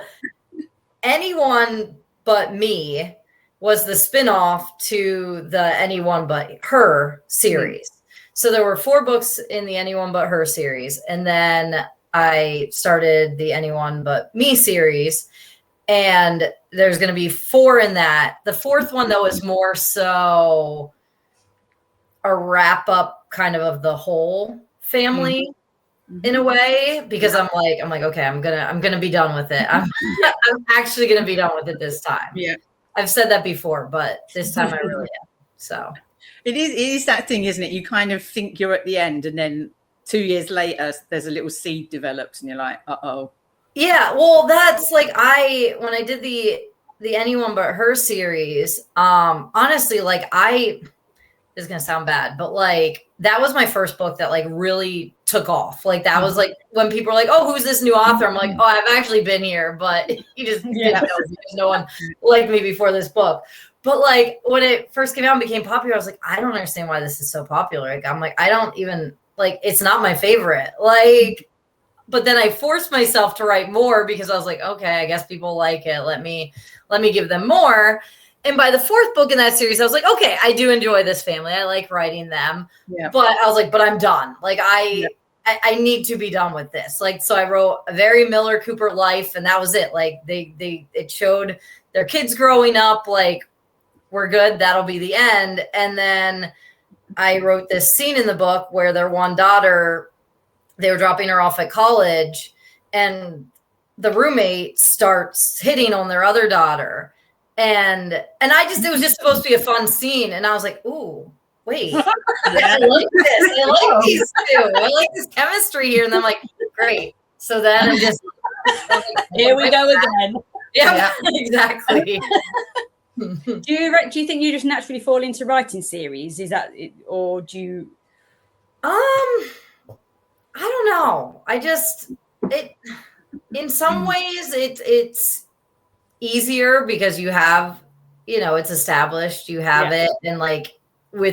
Speaker 4: Anyone But Me was the spinoff to the Anyone But Her series. So there were 4 books in the Anyone But Her series. And then I started the Anyone But Me series. And there's going to be 4 in that. The 4th one, though, is more so a wrap up kind of the whole family in a way, because I'm like, okay, I'm gonna be done with it. I'm actually gonna be done with it this time.
Speaker 1: Yeah,
Speaker 4: I've said that before, but this time I really am. So
Speaker 1: it is that thing, isn't it? You kind of think you're at the end, and then 2 years later, there's a little seed develops, and you're like, uh-oh.
Speaker 4: Yeah, well, that's like when I did the Anyone But Her series, honestly, like this is gonna sound bad, but like that was my first book that like really took off. Like that was like when people are like, oh, who's this new author? I'm like, oh, I've actually been here, but you just didn't know, because no one liked me before this book. But like when it first came out and became popular, I was like, I don't understand why this is so popular. Like I'm like, I don't even like, it's not my favorite. Like, but then I forced myself to write more because I was like, okay, I guess people like it. Let me give them more. And by the 4th book in that series, I was like, okay, I do enjoy this family. I like writing them. Yeah. But I was like, but I'm done. Like I need to be done with this. Like, so I wrote a very Miller Cooper life, and that was it. Like it showed their kids growing up. Like, we're good. That'll be the end. And then I wrote this scene in the book where their one daughter, they were dropping her off at college, and the roommate starts hitting on their other daughter. And it was just supposed to be a fun scene. And I was like, ooh, wait, I like this. I like these two. I like this chemistry here. And I'm like, great. So then I'm just
Speaker 2: here we go again.
Speaker 4: Yeah, exactly.
Speaker 2: Do you think you just naturally fall into writing series? Is that it, or do you?
Speaker 4: I don't know. In some ways it's easier because you have, it's established, you have it. And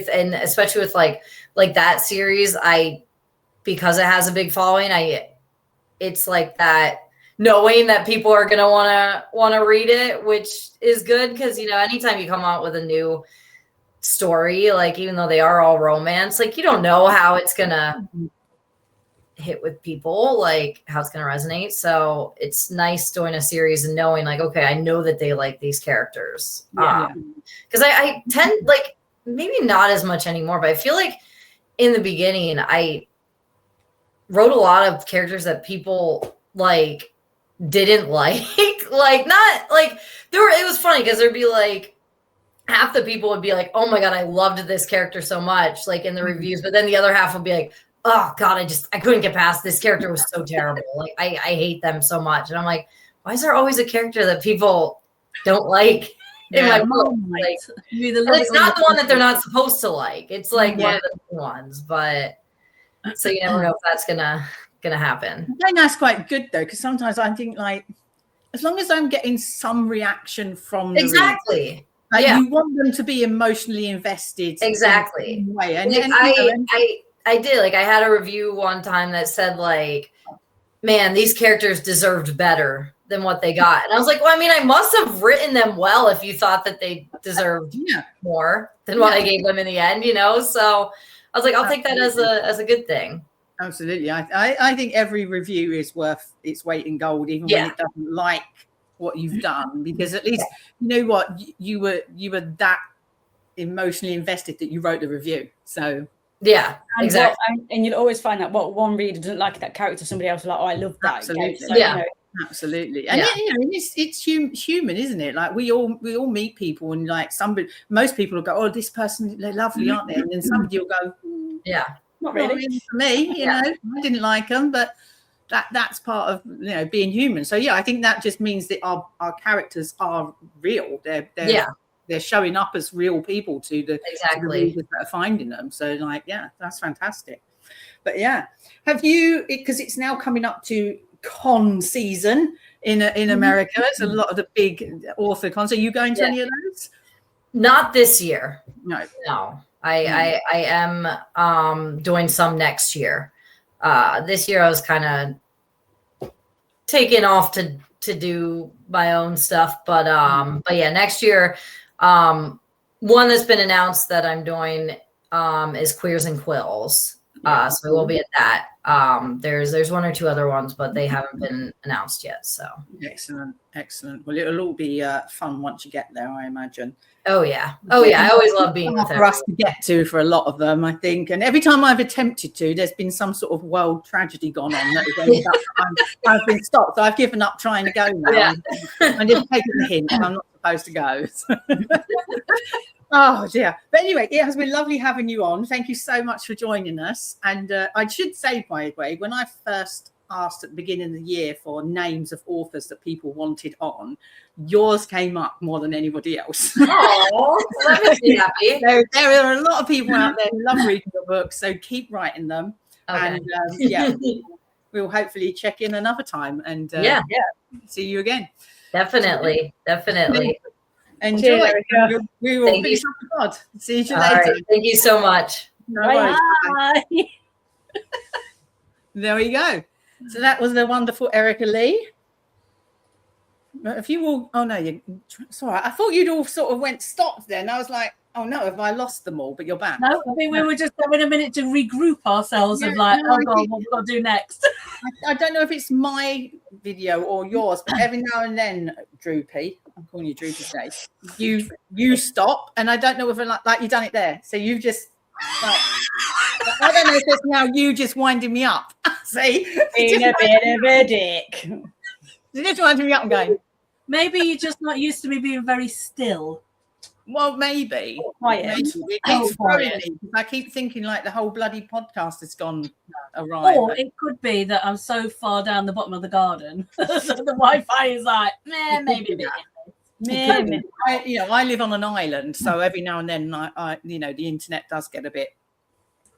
Speaker 4: and especially with like that series, because it has a big following, it's like that knowing that people are going to want to read it, which is good. Because, anytime you come out with a new story, like even though they are all romance, like you don't know how it's going to hit with people, like how it's going to resonate. So it's nice doing a series and knowing like, okay, I know that they like these characters. Because I tend, like, maybe not as much anymore, but I feel like in the beginning, I wrote a lot of characters that people like didn't like. Like, not like it was funny because there'd be like half the people would be like, oh my God, I loved this character so much, like in the reviews. But then the other half would be like, oh God, I couldn't get past this character, was so terrible. Like I hate them so much. And I'm like, why is there always a character that people don't like in my book? Like, it's not the one that they're not supposed to like. It's like one of the ones, but so you never know if that's gonna happen.
Speaker 1: I think that's quite good though, because sometimes I think like, as long as I'm getting some reaction from the reader, like you want them to be emotionally invested.
Speaker 4: Exactly.
Speaker 1: In way. And,
Speaker 4: I did. Like I had a review one time that said like, man, these characters deserved better than what they got. And I was like, well, I mean, I must have written them well if you thought that they deserved more than what I gave them in the end, So I was like, I'll take that as a good thing.
Speaker 1: Absolutely. I think every review is worth its weight in gold, even when it doesn't like what you've done, because at least you know what, you were that emotionally invested that you wrote the review. So
Speaker 2: and
Speaker 1: exactly.
Speaker 2: And you'll always find that what one reader doesn't like that character, somebody else is like, oh, I love that.
Speaker 1: Absolutely.
Speaker 2: So,
Speaker 1: absolutely. And it's human, isn't it? Like we all meet people, and like most people will go, oh, this person, they're lovely, aren't they? And then somebody will go,
Speaker 2: not really
Speaker 1: for me, I didn't like them, but that's part of being human. So I think that just means that our characters are real. They're showing up as real people to the readers that are finding them. So like, that's fantastic. But have you, because it's now coming up to con season in America, it's a lot of the big author cons. Are you going to any of those?
Speaker 4: Not this year.
Speaker 1: No.
Speaker 4: I am doing some next year. This year I was kind of taken off to do my own stuff, but next year, one that's been announced that I'm doing is Queers and Quills. So we'll be at that. There's one or two other ones, but they haven't been announced yet. So
Speaker 1: excellent. Well, it'll all be fun once you get there, I imagine.
Speaker 4: Oh yeah. I always love being with
Speaker 1: for us to get to for a lot of them, I think. And every time I've attempted to, there's been some sort of world tragedy gone on that has ended up, I've been stopped. So I've given up trying to go now. I'm just taking the hint. I'm not supposed to go. Oh dear. But anyway, it has been lovely having you on. Thank you so much for joining us. And I should say, by the way, when I first asked at the beginning of the year for names of authors that people wanted on, yours came up more than anybody else.
Speaker 4: Oh, that makes me happy.
Speaker 1: So there are a lot of people out there who love reading your books, so keep writing them. And we'll hopefully check in another time and see you again.
Speaker 4: Definitely.
Speaker 1: Enjoy. We will finish up the pod. See you later.
Speaker 4: Right. Thank you so much.
Speaker 1: Bye. There we go. So that was the wonderful Erica Lee. If you all, sorry, I thought you'd all sort of went stopped then. I was like, oh no, have I lost them all? But you're back.
Speaker 3: No, I think we were just having a minute to regroup ourselves of like, God, what we've got to do next.
Speaker 1: I don't know if it's my video or yours, but every now and then, Droopy, I'm calling you Droopy today, you stop, and I don't know whether like you've done it there. So you've just like, I don't know if it's now you just winding me up. See?
Speaker 2: Being a bit of a dick.
Speaker 1: You're just winding me up and going,
Speaker 3: maybe you're just not used to me being very still.
Speaker 1: Well, maybe. It's throwing me because I keep thinking like the whole bloody podcast has gone awry.
Speaker 3: Or it could be that I'm so far down the bottom of the garden, so the Wi-Fi is like, maybe a bit. Maybe.
Speaker 1: I live on an island, so every now and then, the internet does get a bit.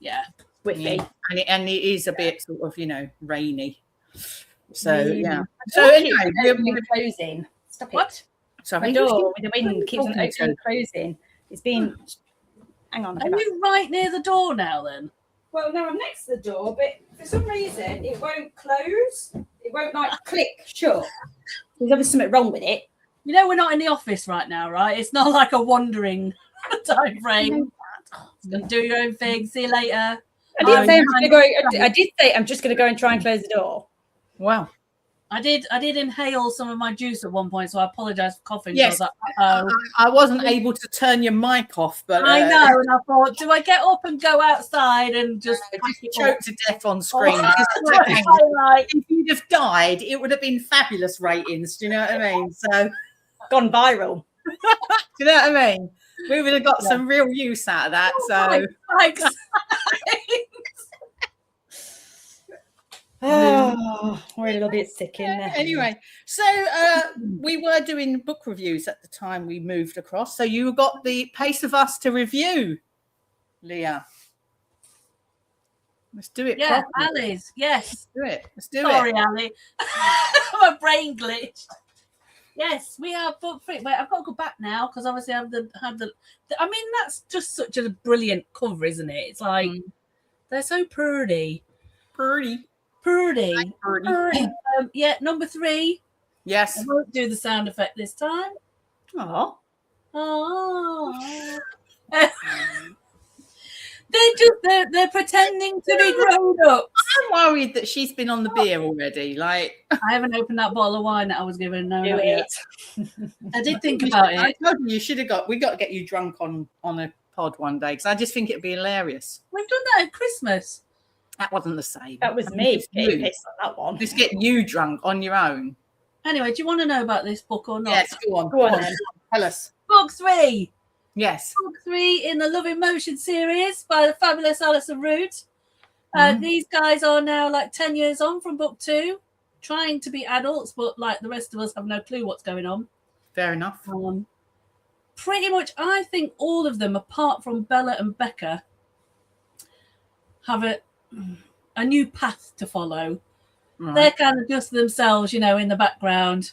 Speaker 3: Yeah.
Speaker 2: Whiffy.
Speaker 1: And it is a bit sort of, rainy. So
Speaker 2: Mm.
Speaker 1: yeah. So anyway,
Speaker 2: Opening and closing. Stop
Speaker 3: What?
Speaker 2: it.
Speaker 1: Sorry,
Speaker 2: My door with the wind
Speaker 1: who
Speaker 2: keeps on
Speaker 1: talking
Speaker 2: opening and closing. It's been. Hang on.
Speaker 3: Are you right near the door now then?
Speaker 2: Well, no, I'm next to the door, but for some reason it won't close. It won't click shut. There's obviously something wrong with it.
Speaker 3: You know we're not in the office right now, right? It's not like a wandering time frame. Gonna do your own thing. See you later.
Speaker 2: I did say I'm just going to go and try and close the door.
Speaker 1: Wow.
Speaker 3: I did inhale some of my juice at one point, so I apologise for coughing.
Speaker 1: Yes,
Speaker 3: so I was like,
Speaker 1: I wasn't able to turn your mic off, but
Speaker 3: I know, and I thought, do I get up and go outside and just
Speaker 1: choke to death on screen? If you'd have died, it would have been fabulous ratings. Do you know what I mean? So
Speaker 2: gone viral.
Speaker 1: do you know what I mean? We would have got some real use out of that. So
Speaker 3: thanks.
Speaker 2: Oh, we're a little bit sick in there.
Speaker 1: Anyway, so we were doing book reviews at the time we moved across. So you got the Pace of Us to review, Leah. Let's do it.
Speaker 3: Yeah,
Speaker 1: properly.
Speaker 3: Ali's. Yes.
Speaker 1: Let's do it.
Speaker 3: Sorry, Ali. My brain glitched. Yes, we are book free. Wait, I've got to go back now because obviously I I mean, that's just such a brilliant cover, isn't it? It's like they're so pretty. Pretty. Yeah, number 3.
Speaker 1: Yes.
Speaker 3: I won't do the sound effect this time.
Speaker 1: Oh.
Speaker 3: They're pretending to be grown up.
Speaker 1: I'm worried that she's been on the beer already. Like,
Speaker 3: I haven't opened that bottle of wine that I was given. No,
Speaker 2: Do
Speaker 3: not yet. I did think about it.
Speaker 1: I told you should have we got to get you drunk on a pod one day because I just think it'd be hilarious.
Speaker 3: We've done that at Christmas.
Speaker 1: That wasn't the same.
Speaker 2: That was me getting pissed on that one.
Speaker 1: Let's get you drunk on your own.
Speaker 3: Anyway, do you want to know about this book or not?
Speaker 1: Yes, go on.
Speaker 2: Go on then.
Speaker 1: Tell us.
Speaker 3: Book 3.
Speaker 1: Yes.
Speaker 3: Book 3 in the Love in Motion series by the fabulous Alison Root. These guys are now like 10 years on from book 2, trying to be adults, but like the rest of us have no clue what's going on.
Speaker 1: Fair enough.
Speaker 3: Pretty much, I think all of them, apart from Bella and Becca, have a new path to follow. Right. They're kind of just themselves, in the background.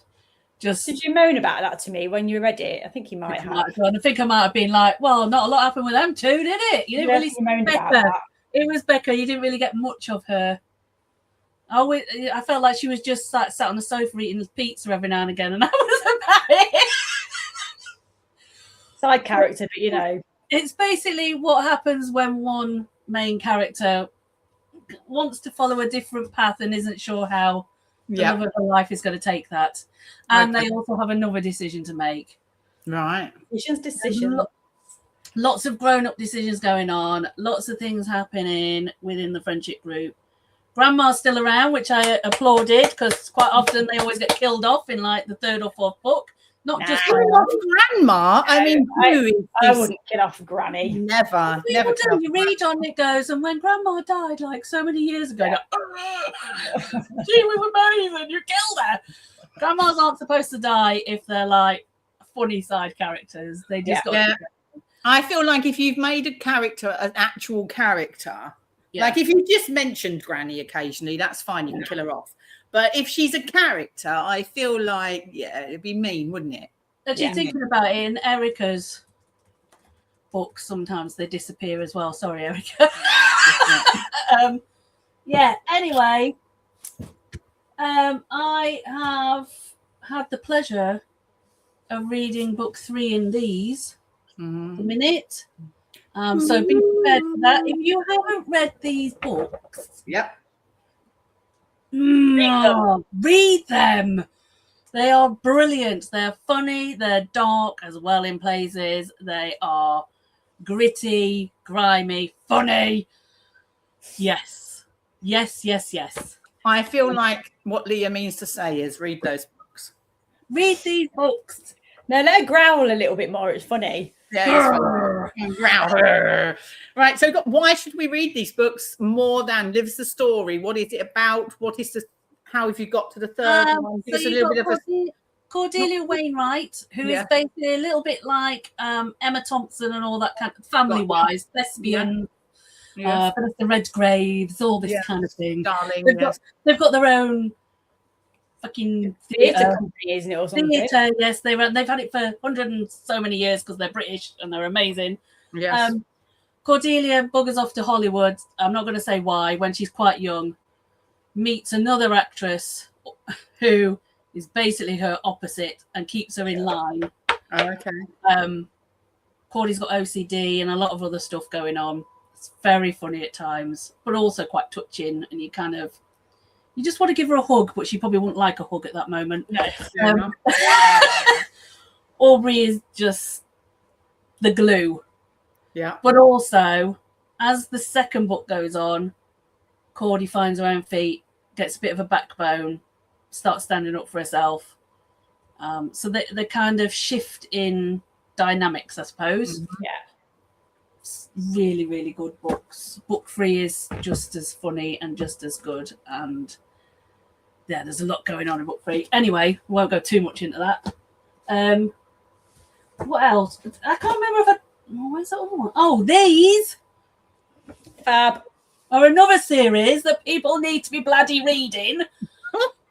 Speaker 3: Just
Speaker 2: did you moan about that to me when you read it? I think you might have.
Speaker 3: I think I might have been like, well, not a lot happened with them too, did it? You didn't really see Becca. It was Becca. You didn't really get much of her. I felt like she was just sat on the sofa eating pizza every now and again, and that was about it.
Speaker 2: Side character, but
Speaker 3: it's basically what happens when one main character wants to follow a different path and isn't sure how the love of her life is going to take that. And they also have another decision to make.
Speaker 1: Right.
Speaker 2: Decisions.
Speaker 3: Lots of grown-up decisions going on. Lots of things happening within the friendship group. Grandma's still around, which I applauded because quite often they always get killed off in like the 3rd or 4th book. Not just
Speaker 1: Grandma. I mean,
Speaker 2: I wouldn't kill off Granny.
Speaker 1: Never.
Speaker 3: You read on it goes, and when Grandma died, like so many years ago, she was amazing. You killed her. Grandmas aren't supposed to die if they're like funny side characters. They just got.
Speaker 1: Yeah. I feel like if you've made a character an actual character, like if you just mentioned Granny occasionally, that's fine. You can kill her off. But if she's a character, I feel like, it'd be mean, wouldn't it?
Speaker 3: Actually, thinking about it, in Erica's books, sometimes they disappear as well. Sorry, Erica. Anyway, I have had the pleasure of reading book 3 in these. A minute. So be prepared for that. If you haven't read these books, read them. They are brilliant. They're funny. They're dark as well in places. They are gritty, grimy, funny. Yes.
Speaker 1: I feel like what Leah means to say is read those books.
Speaker 3: Read these books.
Speaker 2: No, let her growl a little bit more. It's funny.
Speaker 1: Yeah, right. So, why should we read these books more than Lives the Story? What is it about? How have you got to the third one?
Speaker 3: So a little bit of Cordelia Wainwright, who is basically a little bit like Emma Thompson and all that kind of family-wise, lesbian. The Red Graves, all this kind of thing.
Speaker 1: Darling,
Speaker 3: they've got their own fucking
Speaker 2: theatre company, isn't it, or something?
Speaker 3: Theatre, yes, they've had it for 100 and so many years because they're British and they're amazing.
Speaker 1: Yes.
Speaker 3: Cordelia buggers off to Hollywood. I'm not going to say why. When she's quite young, meets another actress who is basically her opposite and keeps her in line.
Speaker 1: Oh, okay.
Speaker 3: Cordy's got OCD and a lot of other stuff going on. It's very funny at times, but also quite touching. And you just want to give her a hug, but she probably wouldn't like a hug at that moment.
Speaker 2: No.
Speaker 3: Aubrey is just the glue.
Speaker 1: Yeah.
Speaker 3: But also, as the second book goes on, Cordy finds her own feet, gets a bit of a backbone, starts standing up for herself. So they kind of shift in dynamics, I suppose.
Speaker 2: Mm-hmm. Yeah.
Speaker 3: It's really, really good books. Book 3 is just as funny and just as good. And yeah, there's a lot going on in book 3. Anyway, won't go too much into that. What else? I can't remember if where's that other one? Oh, these
Speaker 2: Fab.
Speaker 3: are another series that people need to be bloody reading.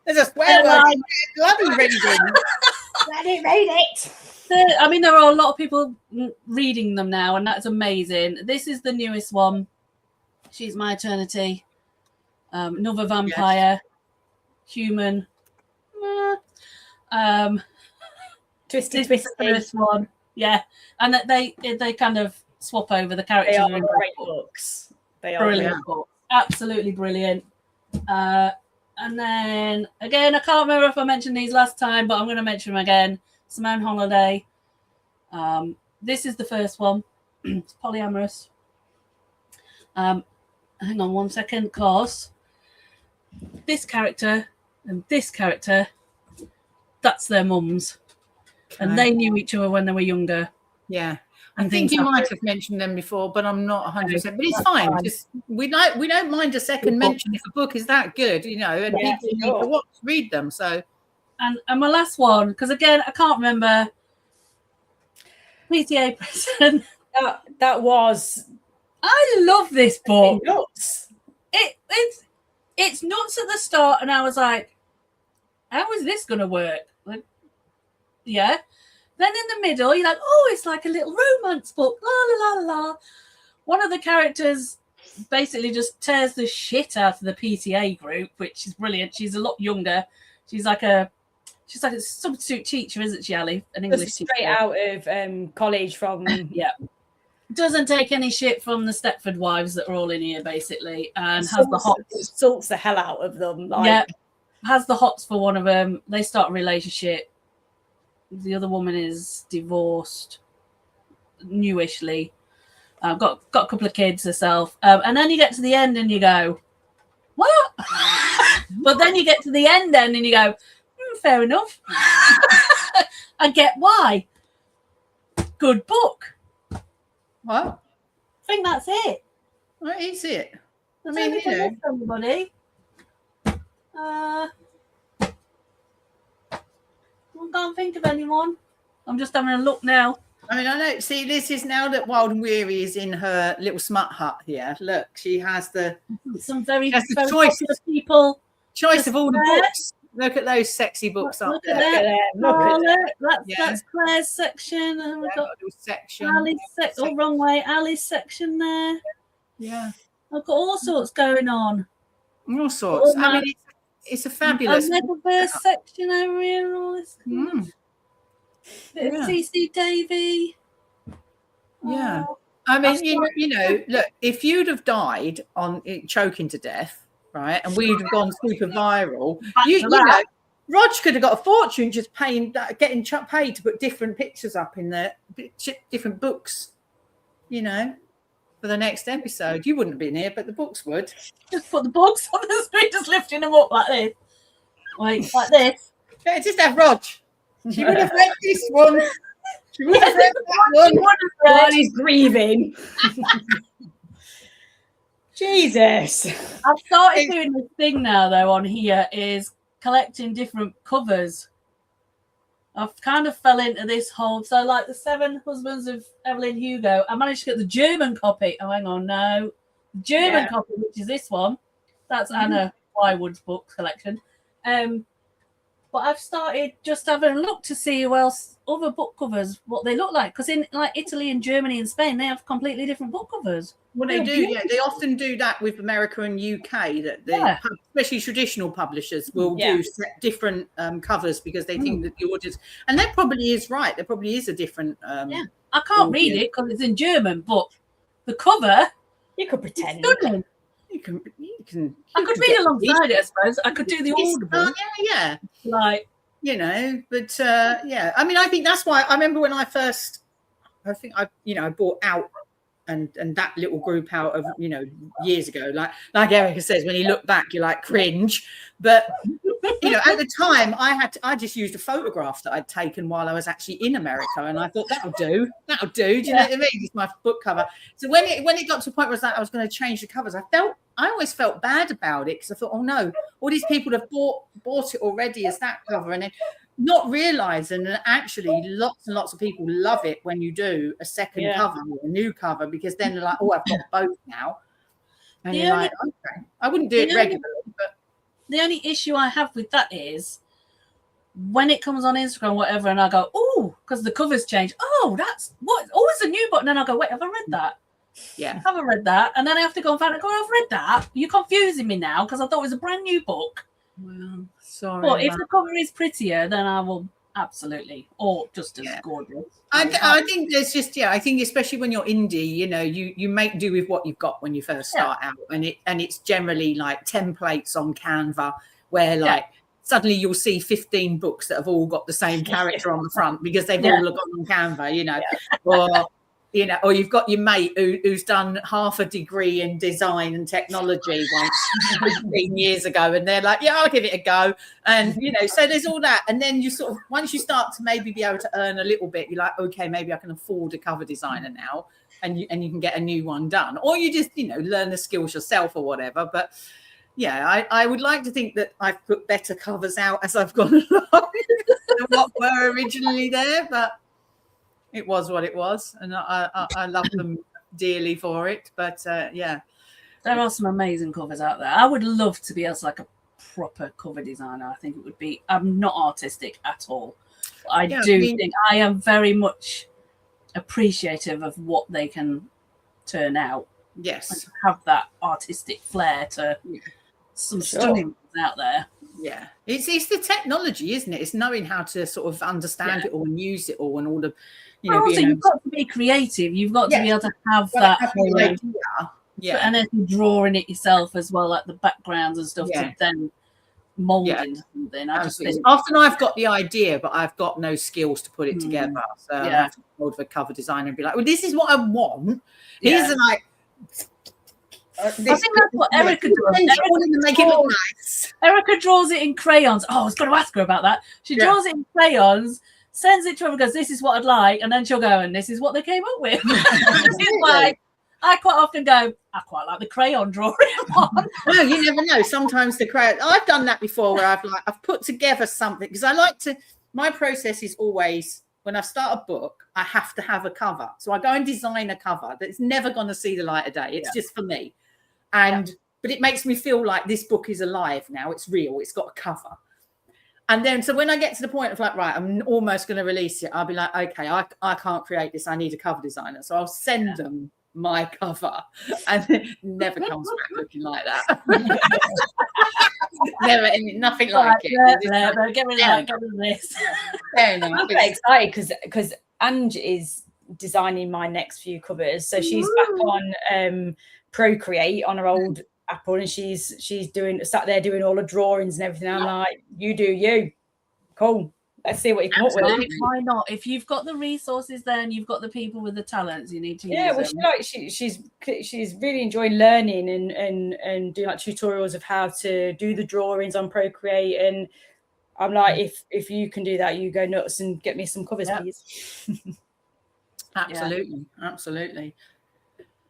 Speaker 1: There's a swear word. Bloody reading.
Speaker 2: Bloody read it.
Speaker 3: I mean, there are a lot of people reading them now, and that's amazing. This is the newest one. She's My Eternity. Another vampire. Human.
Speaker 2: Twisty.
Speaker 3: This one. Yeah. And they kind of swap over the characters.
Speaker 2: They are great books. They are
Speaker 3: brilliant books. Absolutely brilliant. And then, again, I can't remember if I mentioned these last time, but I'm going to mention them again. Simone Holiday. This is the first one. It's polyamorous. Hang on one second, because this character and this character, that's their mums. Okay. And they knew each other when they were younger.
Speaker 1: Yeah. I think you might have mentioned them before, but I'm not 100%. But it's fine. Just we don't mind a second mention if a book is that good, and people need to read them. So,
Speaker 3: and my last one, because again I can't remember. PTA Prison.
Speaker 2: That was.
Speaker 3: I love this book.
Speaker 2: Nuts.
Speaker 3: It's nuts at the start, and I was like, "How is this going to work?" Like, yeah. Then in the middle, you're like, oh, it's like a little romance book. La, la, la, la. One of the characters basically just tears the shit out of the PTA group, which is brilliant. She's a lot younger. She's like a substitute teacher, isn't she, Ali? An English teacher.
Speaker 2: Straight out of college from...
Speaker 3: Yeah. Doesn't take any shit from the Stepford wives that are all in here, basically. And has the hots.
Speaker 2: Salts the hell out of them.
Speaker 3: Yeah. Has the hots for one of them. They start a relationship. The other woman is divorced, newishly. Got a couple of kids herself. And then you get to the end and you go, what? But then you get to the end and you go, fair enough. I get why. Good book.
Speaker 1: What?
Speaker 3: I think that's it.
Speaker 1: What is it? I
Speaker 3: mean,
Speaker 1: mean,
Speaker 3: everybody. I can't think of anyone. I'm just having a look now.
Speaker 1: I mean, I know. See, this is now that Wild and Weary is in her little smut hut here. Look, she has
Speaker 3: some very
Speaker 1: choice
Speaker 3: people.
Speaker 1: Choice of all the books. Look at those sexy books up there.
Speaker 3: That's Claire's section. And we've got
Speaker 1: section.
Speaker 3: Ali's section. Oh, wrong way. Ali's section there.
Speaker 1: Yeah.
Speaker 3: I've got all sorts going on.
Speaker 1: All sorts. I mean, it's a fabulous.
Speaker 3: And the verse section over here and all this. Bit of CC Davy.
Speaker 1: Yeah. I mean, you know, look, if you'd have died on choking to death, right, and we'd have gone super viral, you know, Rog could have got a fortune just getting paid to put different pictures up in the different books, you know, for the next episode. You wouldn't have been here, but the books would.
Speaker 3: Just put the books on the screen, just lifting them up like this. Like this.
Speaker 1: Yeah, just have Rog. She would have read this one. She would have read that one.
Speaker 2: While he's grieving. Jesus.
Speaker 3: I've started doing this thing now, though, on here is collecting different covers. I've kind of fell into this whole... So, like, the 7 Husbands of Evelyn Hugo, I managed to get the German copy. Oh, hang on, no. German copy, which is this one. That's Anna Wywood's book collection. But I've started just having a look to see who else, other book covers, what they look like. Because in like Italy and Germany and Spain, they have completely different book covers.
Speaker 1: Well, they do, yeah. They often do that with America and UK, that especially traditional publishers will do different covers because they think that the audience, and that probably is right. There probably is a different.
Speaker 3: I can't read it because it's in German, but the cover,
Speaker 2: you could pretend.
Speaker 1: You can.
Speaker 3: I could read alongside it, I suppose. I could do the audible.
Speaker 1: Yeah.
Speaker 3: Like,
Speaker 1: you know, but I mean, I think that's why I remember when I bought Out and that little group out of, years ago, like Erica says, when you look back, you're like cringe. But, at the time I just used a photograph that I'd taken while I was actually in America. And I thought that'll do. Do you know what I mean? It's my book cover. So when it got to a point where I was going to change the covers, I always felt bad about it because I thought, oh no, all these people have bought it already as that cover, and then not realizing that actually lots and lots of people love it when you do a second cover or a new cover, because then they're like, oh, I've got both now. And you're like, okay, I wouldn't do it regularly, but
Speaker 3: the only issue I have with that is when it comes on Instagram or whatever, and I go, oh, because the cover's changed. Oh, that's what? Oh, it's a new book. And then I go, wait, have I read that?
Speaker 1: Yeah,
Speaker 3: I haven't read that. And then I have to go and find it. Go, I've read that. You're confusing me now because I thought it was a brand new book.
Speaker 1: Well, sorry.
Speaker 3: But if the cover is prettier, then I will absolutely, or just as gorgeous.
Speaker 1: I think there's just I think especially when you're indie, you make do with what you've got when you first start out, and it's generally like templates on Canva where like suddenly you'll see 15 books that have all got the same character on the front because they've all gone on Canva, or you've got your mate who's done half a degree in design and technology once 15 years ago, and they're like, I'll give it a go. And, so there's all that. And then you sort of, once you start to maybe be able to earn a little bit, you're like, okay, maybe I can afford a cover designer now, and you can get a new one done. Or you just, learn the skills yourself or whatever. But I would like to think that I've put better covers out as I've gone along than what were originally there, but it was what it was, and I love them dearly for it. But there
Speaker 3: are some amazing covers out there. I would love to be as like a proper cover designer. I think it would be. I'm not artistic at all. I think I am very much appreciative of what they can turn out.
Speaker 1: Yes,
Speaker 3: and have that artistic flair to some stunning ones out there.
Speaker 1: Yeah, it's the technology, isn't it? It's knowing how to sort of understand it all and use it all, and all the.
Speaker 3: Also, you've got to be creative. You've got to be able to have that whole idea. And then you're drawing it yourself as well, like the backgrounds and stuff, to then mold into something.
Speaker 1: Often I've got the idea, but I've got no skills to put it together. So I have to go to a cover designer and be like, well, this is what I want. Here's
Speaker 3: I think that's what Erica does. Erica draws it in crayons. Oh, I was going to ask her about that. She draws it in crayons, sends it to her and goes, this is what I'd like. And then she'll go, and this is what they came up with. It's like, I quite often go, I quite like the crayon drawing one.
Speaker 1: Well, you never know. Sometimes the crayon, I've done that before where I've put together something, because I like to, my process is always, when I start a book, I have to have a cover. So I go and design a cover that's never going to see the light of day. It's just for me. But it makes me feel like this book is alive now. It's real. It's got a cover. And then, so when I get to the point of like, right, I'm almost going to release it, I'll be like, okay, I can't create this. I need a cover designer. So I'll send them my cover, and it never comes back looking like that. Never, nothing like it.
Speaker 3: Get rid of this.
Speaker 2: I'm very excited because Ange is designing my next few covers. So she's back on Procreate on her old Apple, and she's sat there doing all the drawings and everything. I'm like, you do you. Cool. Let's see what you come up with.
Speaker 3: Why not? If you've got the resources there and you've got the people with the talents, you need to use them.
Speaker 2: She's really enjoying learning and doing like tutorials of how to do the drawings on Procreate. And I'm like, if you can do that, you go nuts and get me some covers, please.
Speaker 1: Absolutely.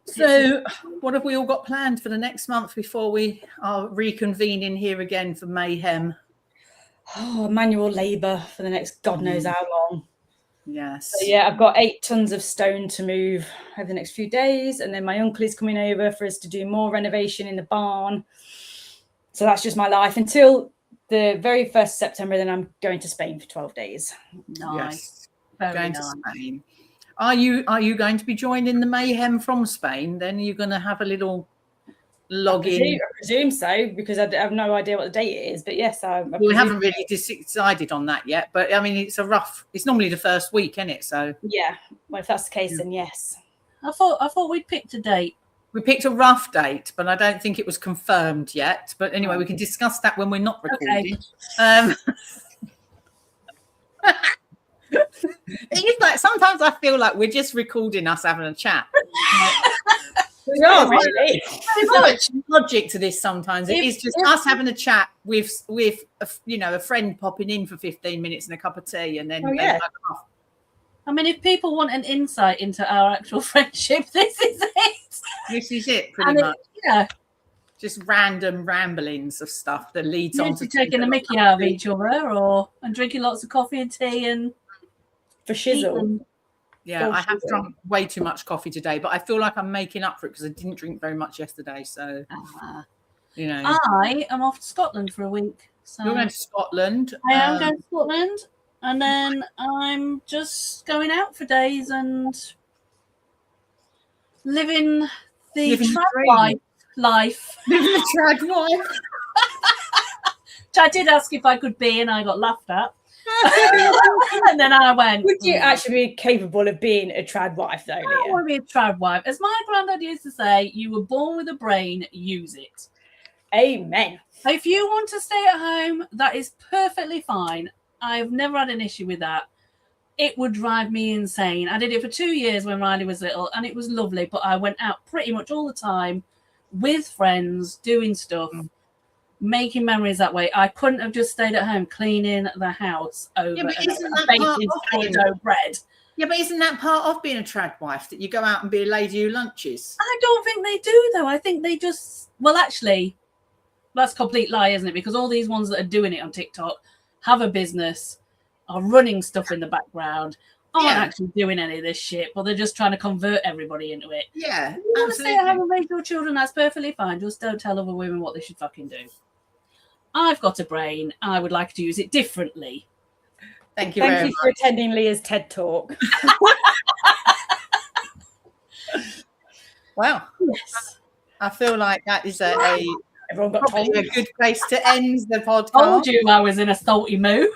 Speaker 1: So what have we all got planned for the next month before we are reconvening here again for mayhem?
Speaker 2: Manual labour for the next God knows how long.
Speaker 1: Yes.
Speaker 2: So yeah, I've got 8 tons of stone to move over the next few days, and then my uncle is coming over for us to do more renovation in the barn. So that's just my life until the very 1st September. Then I'm going to Spain for 12 days.
Speaker 1: Nice.
Speaker 3: Very
Speaker 1: Going
Speaker 3: nice.
Speaker 1: to Spain. Are you going to be joining the mayhem from Spain? Then you're going to have a little login.
Speaker 2: I presume so, because I have no idea what the date is. But yes,
Speaker 1: We haven't really decided on that yet. But I mean, it's normally the first week, isn't it? So
Speaker 2: yeah. Well, if that's the case, then yes.
Speaker 3: I thought we'd picked a date.
Speaker 1: we picked a rough date, but I don't think it was confirmed yet. But anyway, we can discuss that when we're not recording.
Speaker 3: Okay.
Speaker 1: It's like sometimes I feel like we're just recording us having a chat.
Speaker 2: We are really.
Speaker 1: There's not much logic to this sometimes. It is just us having a chat with a friend popping in for 15 minutes and a cup of tea, and then they back off.
Speaker 3: I mean, if people want an insight into our actual friendship, this is it.
Speaker 1: This is it, pretty much.
Speaker 3: Yeah.
Speaker 1: Just random ramblings of stuff that leads on to
Speaker 3: taking the mickey out of each other, and drinking lots of coffee and tea and
Speaker 2: for shizzle.
Speaker 1: Yeah, I have drunk way too much coffee today, but I feel like I'm making up for it because I didn't drink very much yesterday. So,
Speaker 3: I am off to Scotland for a week. So
Speaker 1: you're going to Scotland.
Speaker 3: I am going to Scotland, and then I'm just going out for days and living the trad life.
Speaker 1: Living the trad life.
Speaker 3: Which I did ask if I could be, and I got laughed at. And then I went,
Speaker 2: would you actually be capable of being a trad wife, though, Leah?
Speaker 3: I want to be a trad wife. As my granddad used to say, you were born with a brain, use it.
Speaker 2: Amen.
Speaker 3: If you want to stay at home, that is perfectly fine. I've never had an issue with that. It would drive me insane. I did it for 2 years when Riley was little, and it was lovely, but I went out pretty much all the time with friends, doing stuff. Making memories that way. I couldn't have just stayed at home cleaning the house over baking sourdough bread.
Speaker 1: Yeah, but isn't that part of being a trad wife, that you go out and be a lady who lunches?
Speaker 3: I don't think they do, though. I think they just... Well, actually, that's a complete lie, isn't it? Because all these ones that are doing it on TikTok have a business, are running stuff in the background, aren't actually doing any of this shit, but they're just trying to convert everybody into it.
Speaker 1: Yeah,
Speaker 3: you want to stay at home and raise your children, that's perfectly fine. Just don't tell other women what they should fucking do. I've got a brain. I would like to use it differently.
Speaker 1: Thank you very much.
Speaker 2: For attending Leah's TED Talk.
Speaker 1: Wow.
Speaker 3: Yes.
Speaker 1: I feel like that is everyone got told. A good place to end the podcast.
Speaker 3: I told you I was in a salty mood.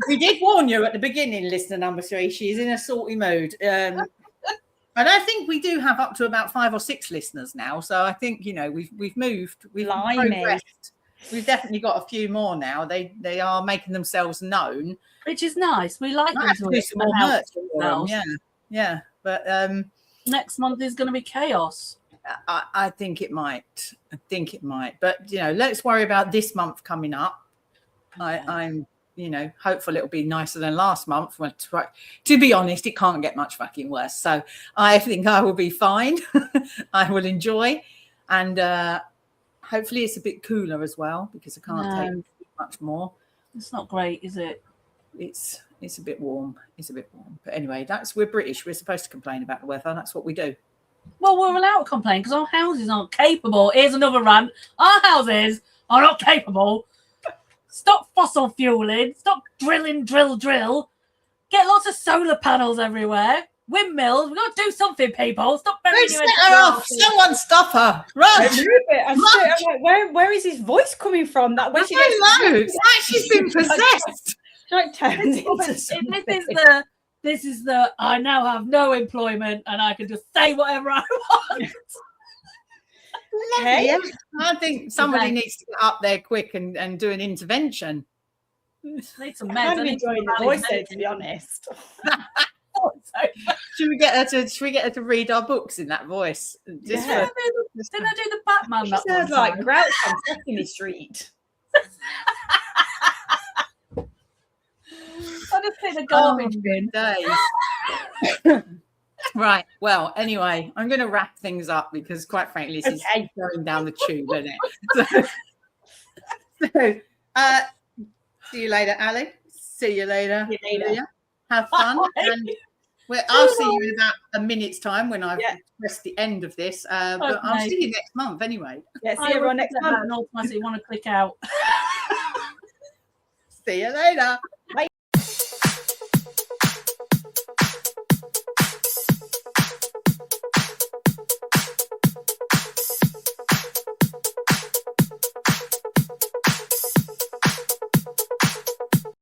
Speaker 1: We did warn you at the beginning, listener number 3. She's in a salty mood. And I think we do have up to about 5 or 6 listeners now. So I think, we've moved. We've progressed. We've definitely got a few more now. They are making themselves known,
Speaker 3: which is nice. We like them to
Speaker 1: do some more merch for them. Yeah. But
Speaker 3: next month is going to be chaos.
Speaker 1: I think it might. But let's worry about this month coming up. I'm hopeful it'll be nicer than last month. To be honest, it can't get much fucking worse. So I think I will be fine. I will enjoy, and hopefully it's a bit cooler as well, because I can't take much more.
Speaker 3: It's not great, is it?
Speaker 1: It's a bit warm. But anyway, we're British. We're supposed to complain about the weather. That's what we do.
Speaker 3: Well, we're allowed to complain because our houses aren't capable. Here's another rant. Our houses are not capable. Stop fossil fueling. Stop drilling, drill. Get lots of solar panels everywhere. Windmills. We've got to do something, people. Stop burying you.
Speaker 1: Set her off. Someone stop her. Run.
Speaker 2: I'm like, where is his voice coming from? That way she gets...
Speaker 1: I don't know. It's like she's been possessed.
Speaker 3: This is the I now have no employment and I can just say whatever I want.
Speaker 1: Hey, I think somebody needs to get up there quick and do an intervention.
Speaker 3: Need some meds.
Speaker 2: I'm enjoying the voice though, to be honest.
Speaker 1: Should we get her to read our books in that voice?
Speaker 3: Didn't I do the Batman?
Speaker 2: She sounds like Grouch on Sesame Street.
Speaker 3: I just hit the garbage bin.
Speaker 1: Right. Well, anyway, I'm going to wrap things up because, quite frankly, this is going down the tube, isn't it? So, see you later, Ali. See you later.
Speaker 2: See you later.
Speaker 1: Have fun. And I'll see you in about a minute's time when I've pressed the end of this. But I'll see you next month anyway.
Speaker 2: Yeah, see everyone next month.
Speaker 3: And automatically want to click out.
Speaker 1: See you later.